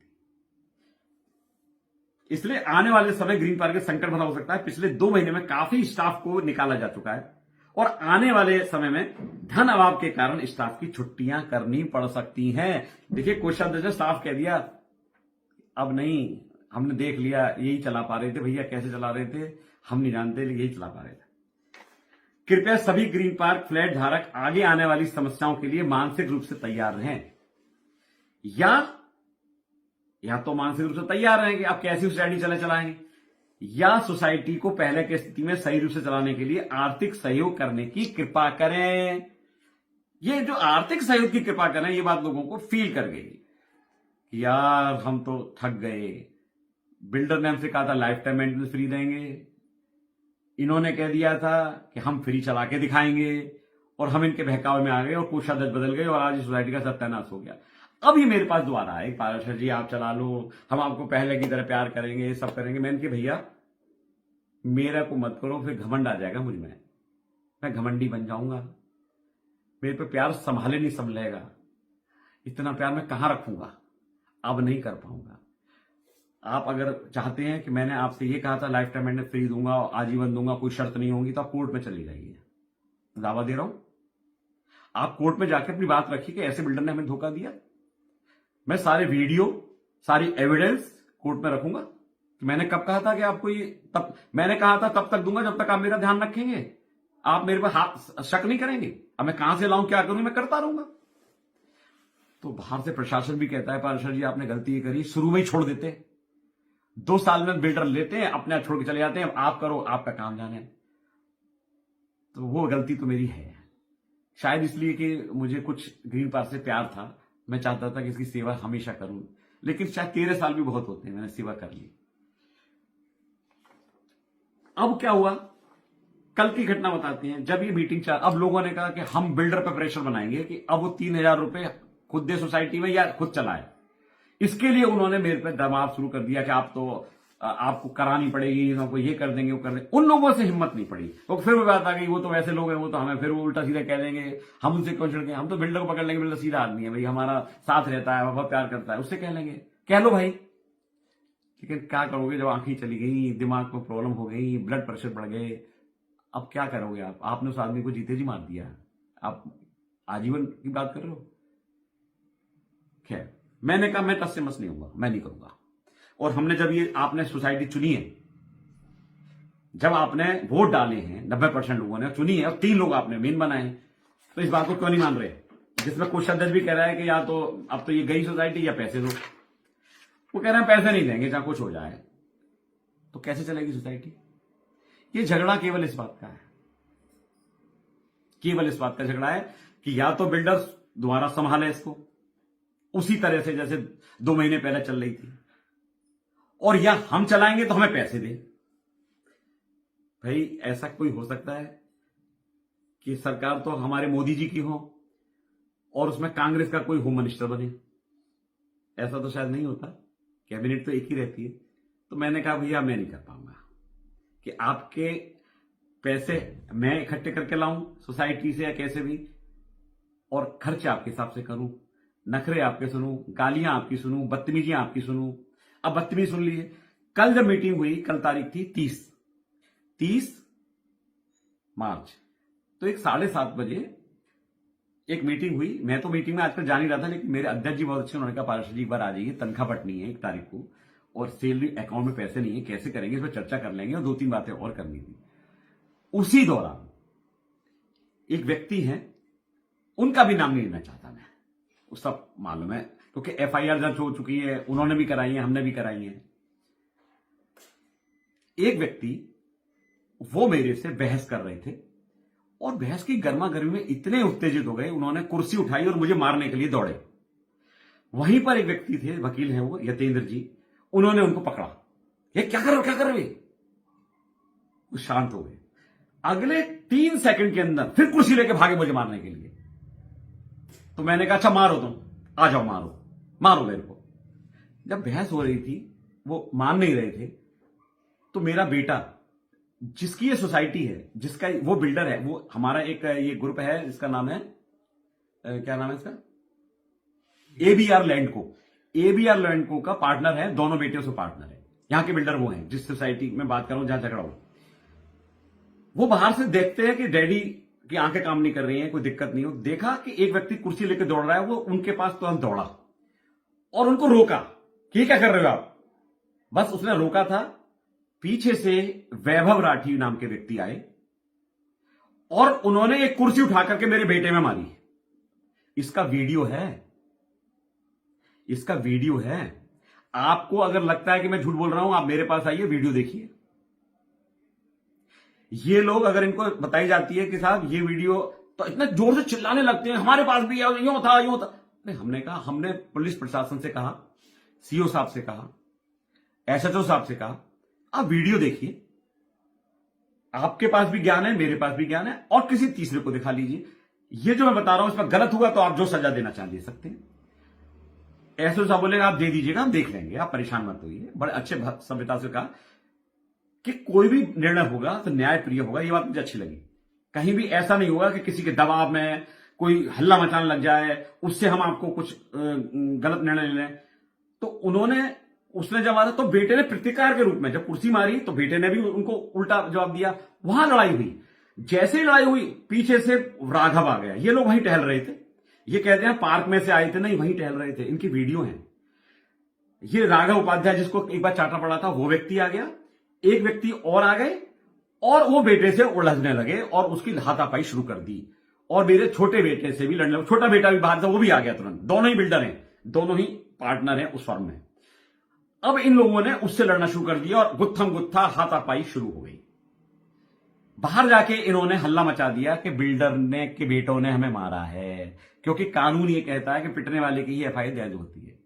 इसलिए आने वाले समय ग्रीन पार्क के संकट भरा हो सकता है। पिछले 2 महीने में काफी स्टाफ को निकाला जा चुका है और आने वाले समय में धन अभाव के कारण स्टाफ की छुट्टियां करनी पड़ सकती हैं। देखिए कोषाध्यक्ष ने साफ कह दिया, अब नहीं, हमने देख लिया, यही चला पा रहे थे भैया, कैसे चला रहे थे हम नहीं जानते, लेकिन यही चला पा रहे थे। कृपया सभी ग्रीन पार्क फ्लैट धारक आगे आने वाली समस्याओं के लिए मानसिक रूप से तैयार रहें, या तो मानसिक रूप से तैयार रहें कि आप कैसी सोसाइटी चलाएंगे, या सोसाइटी को पहले की स्थिति में सही रूप से चलाने के लिए आर्थिक सहयोग करने की कृपा करें। ये जो आर्थिक सहयोग की कृपा करें, ये बात लोगों को फील कर गई कि यार हम तो थक गए। बिल्डर ने हमसे कहा था लाइफ टाइम मेंटेनेंस फ्री देंगे, इन्होंने कह दिया था कि हम फ्री चला के दिखाएंगे, और हम इनके बहकावे में आ गए और कोषाध्यक्ष बदल गए और आज इस सोसाइटी का सत्यानाश हो गया। अभी मेरे पास दोबारा आए, पारसर जी आप चला लो, हम आपको पहले की तरह प्यार करेंगे, सब करेंगे। मैंने कहा भैया मेरा को मत करो, फिर घमंड आ जाएगा मुझ में, मैं घमंडी बन जाऊंगा, मेरे पे प्यार संभाले नहीं संभलेगा, इतना प्यार मैं कहां रखूंगा, अब नहीं कर पाऊंगा। आप अगर चाहते हैं कि मैंने आपसे ये कहा था लाइफ टाइम मेंटेनेंस फ्री दूंगा और आजीवन दूंगा, कोई शर्त नहीं होगी, तो आप कोर्ट में चली जाइए, दावा दे रहा हूं। आप कोर्ट में जाकर अपनी बात रखिए कि ऐसे बिल्डर ने हमें धोखा दिया। मैं सारे वीडियो, सारी एविडेंस कोर्ट में रखूंगा कि मैंने कब कहा था कि आपको ये, तब मैंने कहा था तब तक दूंगा जब तक आप मेरा ध्यान रखेंगे, आप मेरे पर हाथ शक नहीं करेंगे। अब मैं कहां से लाऊं, क्या करूं, मैं करता रहूंगा। तो बाहर से प्रशासन भी कहता है पारसर जी आपने गलती करी, शुरू में ही छोड़ देते, 2 साल में बिल्डर लेते हैं, अपने आप छोड़ के चले जाते हैं, आप करो, आपका काम जाने। तो वो गलती तो मेरी है, शायद इसलिए कि मुझे कुछ ग्रीन पार्क से प्यार था, मैं चाहता था कि इसकी सेवा हमेशा करूं, लेकिन शायद 13 साल भी बहुत होते हैं, मैंने सेवा कर ली। अब क्या हुआ, कल की घटना बताते हैं। जब ये मीटिंग चल, अब लोगों ने कहा कि हम बिल्डर पर प्रेशर बनाएंगे कि अब वो 3,000 रुपए खुद दे सोसाइटी में या खुद चलाए। इसके लिए उन्होंने मेरे पे दबाव शुरू कर दिया कि आप तो आपको करानी पड़ेगी, आपको ये कर देंगे वो कर देंगे। उन लोगों से हिम्मत नहीं पड़ी। तो फिर वो बात आ गई, वो तो वैसे लोग हैं, वो तो हमें फिर वो उल्टा सीधा कह देंगे, हम उनसे क्यों छिड़के, हम तो बिल्डर को पकड़ लेंगे, बिल्डर सीधा आदमी है भाई, हमारा साथ रहता है, बहुत प्यार करता है, उससे कह लेंगे, कह लो भाई। लेकिन क्या करोगे जब आंखें चली गई, दिमाग को प्रॉब्लम हो गई, ब्लड प्रेशर बढ़ गए, अब क्या करोगे आप? आपने उस आदमी को जीते जी मार दिया, आप आजीवन की बात कर रहे हो। खैर, मैंने कहा मैं टस से मस नहीं होऊंगा, मैं नहीं करूंगा। और हमने जब ये आपने सोसाइटी चुनी है, जब आपने वोट डाले हैं 90% लोगों ने चुनी है और 3 लोग आपने मेन बनाए, तो इस बात को क्यों नहीं मान रहे? जिसमें कुछ अध्यक्ष भी कह रहा है कि या तो अब तो ये गई सोसाइटी या पैसे दो। वो कह रहे हैं पैसे नहीं देंगे चाहे कुछ हो जाए। तो कैसे चलेगी सोसाइटी? ये झगड़ा केवल इस बात का है, केवल इस बात का झगड़ा है कि या तो बिल्डर्स द्वारा संभाले इसको उसी तरह से जैसे 2 महीने पहले चल रही थी, और या हम चलाएंगे तो हमें पैसे दे। भाई ऐसा कोई हो सकता है कि सरकार तो हमारे मोदी जी की हो और उसमें कांग्रेस का कोई होम मिनिस्टर बने? ऐसा तो शायद नहीं होता, कैबिनेट तो एक ही रहती है। तो मैंने कहा भैया मैं नहीं कर पाऊंगा कि आपके पैसे मैं इकट्ठे करके लाऊं सोसाइटी से या कैसे भी, और खर्चे आपके हिसाब से करूं, नखरे आपके सुनूं, गालियां आपकी सुनूं, बदतमीजियां आपकी सुनूं। अब बदतमीजी सुन लीजिए, कल जब मीटिंग हुई, कल तारीख थी 30 मार्च, तो एक 7:30 बजे एक मीटिंग हुई। मैं तो मीटिंग में आजकल जा नहीं रहा था, लेकिन मेरे अध्यक्ष जी बहुत अच्छे, उन्होंने कहा पारस जी एक बार आ जाइए, तनख्वाह बंटनी है 1 तारीख को और सैलरी अकाउंट में पैसे नहीं है, कैसे करेंगे इस पर चर्चा कर लेंगे, और 2-3 बातें और करनी थी। उसी दौरान एक व्यक्ति है, उनका भी नाम नहीं लेना चाहता मैं, वो सब मालूम है क्योंकि FIR दर्ज हो चुकी है, उन्होंने भी कराई है, हमने भी कराई है। एक व्यक्ति वो मेरे से बहस कर रहे थे और बहस की गर्मा गर्मी में इतने उत्तेजित हो गए, उन्होंने कुर्सी उठाई और मुझे मारने के लिए दौड़े। वहीं पर एक व्यक्ति थे, वकील हैं वो यतेंद्र जी, उन्होंने उनको पकड़ा, ये क्या कर रहे हो, क्या कर रहे हो? वो शांत हो गए। अगले 3 सेकंड के अंदर फिर कुर्सी लेके भागे मुझे मारने के लिए। तो मैंने कहा अच्छा मारो, तुम आ जाओ, मारो मारो मेरे को। जब बहस हो रही थी, वो मान नहीं रहे थे, तो मेरा बेटा जिसकी ये सोसाइटी है, जिसका वो बिल्डर है, वो हमारा एक ये ग्रुप है, इसका नाम है क्या नाम है इसका, ABR लैंडको। ABR लैंडको का पार्टनर है, दोनों बेटे उसमें पार्टनर है। यहां के बिल्डर वो हैं जिस सोसाइटी में बात करूं जहां झगड़ा हो। वो बाहर से देखते हैं कि डैडी की आंखें काम नहीं कर रही हैं, कोई दिक्कत नहीं हो। देखा कि एक व्यक्ति कुर्सी लेकर दौड़ रहा है, वो उनके पास तुरंत दौड़ा और उनको रोका कि क्या कर रहे हो आप? बस उसने रोका था, पीछे से वैभव राठी नाम के व्यक्ति आए और उन्होंने एक कुर्सी उठा करके मेरे बेटे में मारी। इसका वीडियो है, इसका वीडियो है। आपको अगर लगता है कि मैं झूठ बोल रहा हूं, आप मेरे पास आइए, वीडियो देखिए। ये लोग अगर इनको बताई जाती है कि साहब ये वीडियो, तो इतना जोर से चिल्लाने लगते हैं, हमारे पास भी है, यूं था यूं था। हमने कहा, हमने पुलिस प्रशासन से कहा, CO साहब से कहा, SHO साहब से कहा, आप वीडियो देखिए, आपके पास भी ज्ञान है, मेरे पास भी ज्ञान है, और किसी तीसरे को दिखा लीजिए। ये जो मैं बता रहा हूं इसमें गलत हुआ तो आप जो सजा देना चाहें दे सकते हैं। SHO साहब बोलेगा आप दे दीजिएगा, हम देख लेंगे, आप परेशान मत होइए। बड़े अच्छे सभ्यता से कहा कि कोई भी निर्णय होगा तो न्याय प्रिय होगा। ये बात मुझे अच्छी लगी। कहीं भी ऐसा नहीं होगा कि किसी के दबाव में कोई हल्ला मचाने लग जाए, उससे हम आपको कुछ गलत निर्णय ले लें। तो उसने जब मारा तो बेटे ने प्रतिकार के रूप में जब कुर्सी मारी तो बेटे ने भी उनको उल्टा जवाब दिया। वहां लड़ाई हुई। जैसे ही लड़ाई हुई, पीछे से राघव आ गया। ये लोग वहीं टहल रहे थे, ये कहते हैं पार्क में से आए थे, नहीं वहीं टहल रहे थे, इनकी वीडियो है। ये राघव उपाध्याय जिसको एक बार चाटा पड़ा था, वो व्यक्ति आ गया, एक व्यक्ति और आ गए और वो बेटे से उलझने लगे और उसकी हाथापाई शुरू कर दी। और मेरे छोटे बेटे से भी लड़ने, छोटा बेटा भी बाहर था, वो भी आ गया तुरंत। दोनों ही बिल्डर हैं, दोनों ही पार्टनर हैं उस फर्म में। अब इन लोगों ने उससे लड़ना शुरू कर दिया और गुत्थम गुत्था हाथापाई शुरू हो गई। बाहर जाके इन्होंने हल्ला मचा दिया कि बिल्डर ने के बेटों ने हमें मारा है, क्योंकि कानून ये कहता है कि पिटने वाले की ही FIR दर्ज होती है।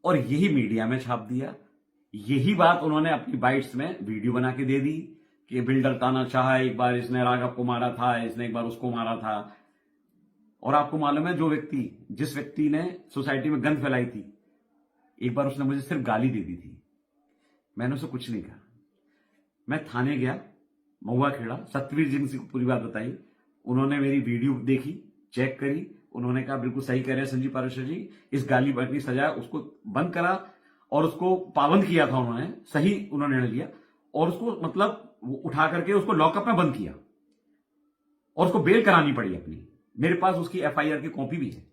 और यही मीडिया में छाप दिया। यही बात उन्होंने अपनी बाइट्स में वीडियो बना के दे दी कि बिल्डर तानाशाह, एक बार इसने राघव को मारा था, इसने एक बार उसको मारा था। और आपको मालूम है जिस व्यक्ति ने सोसाइटी में गंद फैलाई थी, एक बार उसने मुझे सिर्फ गाली दे दी थी। मैंने उसे कुछ नहीं कहा। मैं थाने गया, महुआ खेड़ा, सतवीर जी को पूरी बात बताई। उन्होंने मेरी वीडियो देखी, चेक करी, उन्होंने कहा बिल्कुल सही कह रहे हैं संजीव पाराशर जी, इस गाली बकनी सजा उसको बंद करा और उसको पाबंद किया था उन्होंने, सही उन्होंने निर्णय लिया। और उसको मतलब उठा करके उसको लॉकअप में बंद किया और उसको बेल करानी पड़ी अपनी। मेरे पास उसकी एफआईआर की कॉपी भी है।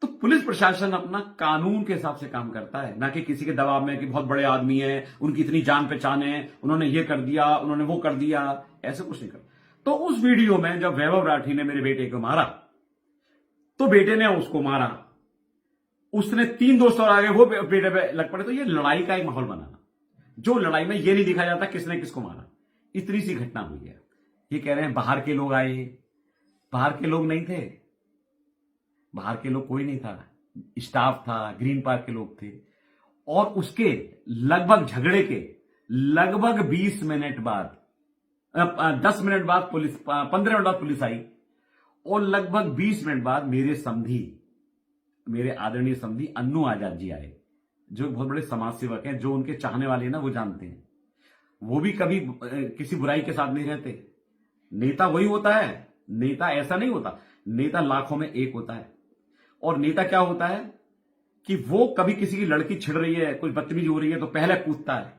तो पुलिस प्रशासन अपना कानून के हिसाब से काम करता है, ना कि किसी के दबाव में कि बहुत बड़े आदमी हैं, उनकी इतनी जान पहचान है, उन्होंने ये कर दिया, उन्होंने वो कर दिया, ऐसे कुछ नहीं करता। तो उस वीडियो में जब वैभव राठी ने मेरे बेटे को मारा, तो बेटे ने उसको मारा, उसने 3 दोस्त और आगे वो बेटे पे लग पड़े। तो ये लड़ाई का एक माहौल बनाना, जो लड़ाई में ये नहीं दिखा जाता किसने किसको मारा। इतनी सी घटना हुई है। ये कह रहे हैं बाहर के लोग आए, बाहर के लोग नहीं थे, बाहर के लोग कोई नहीं था, स्टाफ था, ग्रीन पार्क के लोग थे। और उसके लगभग झगड़े के लगभग 20 मिनट बाद 10 मिनट बाद पुलिस, 15 मिनट बाद पुलिस आई और लगभग 20 मिनट बाद मेरे आदरणीय समधी अन्नू आजाद जी आए, जो बहुत बड़े समाज सेवक हैं, जो उनके चाहने वाले हैं ना वो जानते हैं। वो भी कभी किसी बुराई के साथ नहीं रहते। नेता वही होता है, नेता ऐसा नहीं होता, नेता लाखों में एक होता है। और नेता क्या होता है कि वो कभी किसी की लड़की छिड़ रही है, कोई बदतमीजी हो रही है तो पहले कूदता है,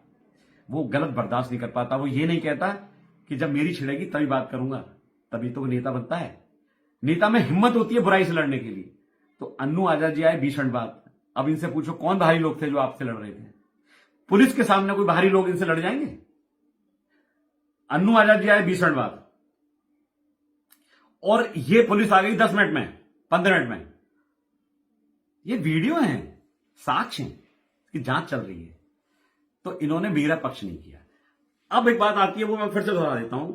वो गलत बर्दाश्त नहीं कर पाता। वो ये नहीं कहता कि जब मेरी छिड़ेगी तभी बात करूंगा, तभी तो नेता बनता है। नेता में हिम्मत होती है बुराई से लड़ने के लिए। तो अन्नू आजाद जी आए 20 मिनट बाद। अब इनसे पूछो कौन बाहरी लोग थे जो आपसे लड़ रहे थे? पुलिस के सामने कोई बाहरी लोग इनसे लड़ जाएंगे? अन्नू आजाद जी आए 20 मिनट बाद और ये पुलिस आ गई 10 मिनट में, 15 मिनट में। ये वीडियो है, साक्ष्य है कि जांच चल रही है। तो इन्होंने मेरा पक्ष नहीं किया। अब एक बात आती है, वो मैं फिर से दोहरा देता हूं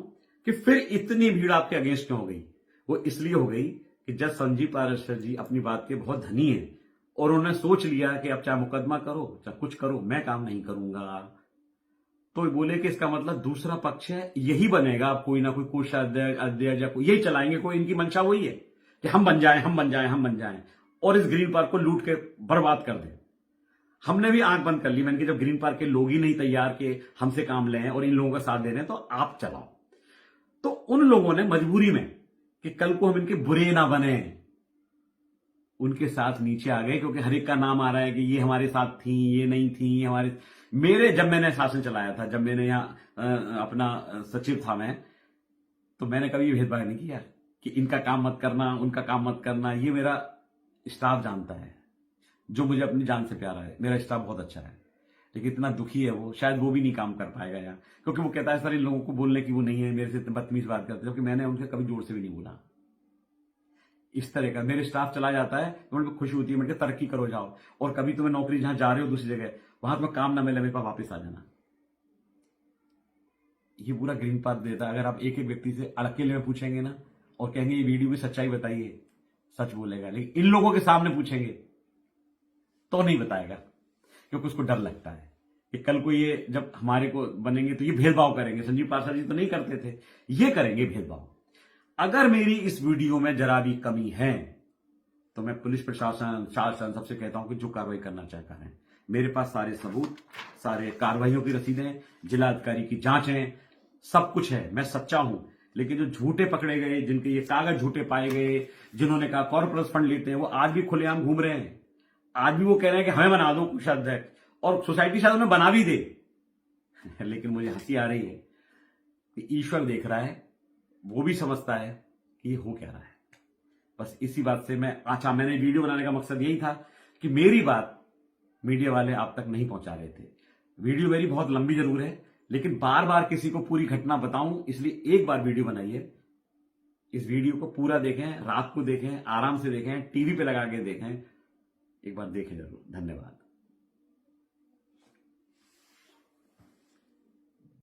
कि फिर इतनी भीड़ आपके अगेंस्ट क्यों हो गई? वो इसलिए हो गई कि जज संजीव पाराशर जी अपनी बात के बहुत धनी है और उन्होंने सोच लिया कि अब चाहे मुकदमा करो चाहे कुछ करो, मैं काम नहीं करूंगा। तो बोले कि इसका मतलब दूसरा पक्ष है यही बनेगा, अब कोई ना कोई कोषाध्यक्ष या कोई यही चलाएंगे, कोई इनकी मंशा वही है कि हम बन जाएं, हम बन जाएं, हम बन जाएं और इस ग्रीन पार्क को लूट के बर्बाद कर दें। हमने भी आंख बंद कर ली। मैंने कि जब ग्रीन पार्क के लोग ही नहीं तैयार के हमसे काम लें और इन लोगों का साथ दे रहे हैं तो आप चलाओ। तो उन लोगों ने मजबूरी में कि कल को हम इनके बुरे ना बने, उनके साथ नीचे आ गए, क्योंकि हर एक का नाम आ रहा है कि ये हमारे साथ थी, ये नहीं थी, ये हमारे जब मैंने शासन चलाया था, जब मैंने यहां अपना सचिव था मैं, तो मैंने कभी भेदभाव नहीं किया कि इनका काम मत करना, उनका काम मत करना। ये मेरा स्टाफ जानता है, जो मुझे अपनी जान से प्यारा है। मेरा स्टाफ बहुत अच्छा है, लेकिन इतना दुखी है वो, शायद वो भी नहीं काम कर पाएगा यहाँ, क्योंकि वो कहता है सारे लोगों को बोलने की वो नहीं है, मेरे से इतने बदतमीज बात करते, क्योंकि मैंने उनसे कभी जोर से भी नहीं बोला। इस तरह का मेरे स्टाफ चला जाता है तो मुझे खुशी होती है, मैं तरक्की करो जाओ, और कभी तुम्हें नौकरी जहां जा रहे हो दूसरी जगह वहां तुम्हें काम ना मिले, मेरे पास वापस आ जाना। ये पूरा ग्रीन पार्क देता है। अगर आप एक एक व्यक्ति से अकेले में पूछेंगे ना और कहेंगे ये वीडियो की सच्चाई बताइए, सच बोलेगा, लेकिन इन लोगों के सामने पूछेंगे तो नहीं बताएगा, क्योंकि उसको डर लगता है कि कल को ये जब हमारे को बनेंगे तो ये भेदभाव करेंगे। संजीव पाराशर जी तो नहीं करते थे, ये करेंगे भेदभाव। अगर मेरी इस वीडियो में जरा भी कमी है तो मैं पुलिस प्रशासन, शासन सबसे कहता हूं कि जो कार्रवाई करना चाहे करें। मेरे पास सारे सबूत, सारे कार्रवाइयों की रसीदें, जिला अधिकारी की जांच है, सब कुछ है, मैं सच्चा हूं। लेकिन जो झूठे पकड़े गए, जिनके ये कागज झूठे पाए गए, जिन्होंने कहा कॉर्पोरेट फंड लेते हैं, वो आज भी खुलेआम घूम रहे हैं। आज भी वो कह रहे हैं कि हमें बना दो कोषाध्यक्ष, और सोसाइटी शायद उन्हें बना भी दे। लेकिन मुझे हंसी आ रही है कि ईश्वर देख रहा है, वो भी समझता है कि ये हो क्या रहा है। बस इसी बात से मैंने वीडियो बनाने का मकसद यही था कि मेरी बात मीडिया वाले आप तक नहीं पहुंचा रहे थे। वीडियो मेरी बहुत लंबी जरूर है, लेकिन बार बार किसी को पूरी घटना बताऊं, इसलिए एक बार वीडियो बनाइए। इस वीडियो को पूरा देखें, रात को देखें, आराम से देखें, टीवी पे लगा के देखें, एक बार देखें जरूर। धन्यवाद।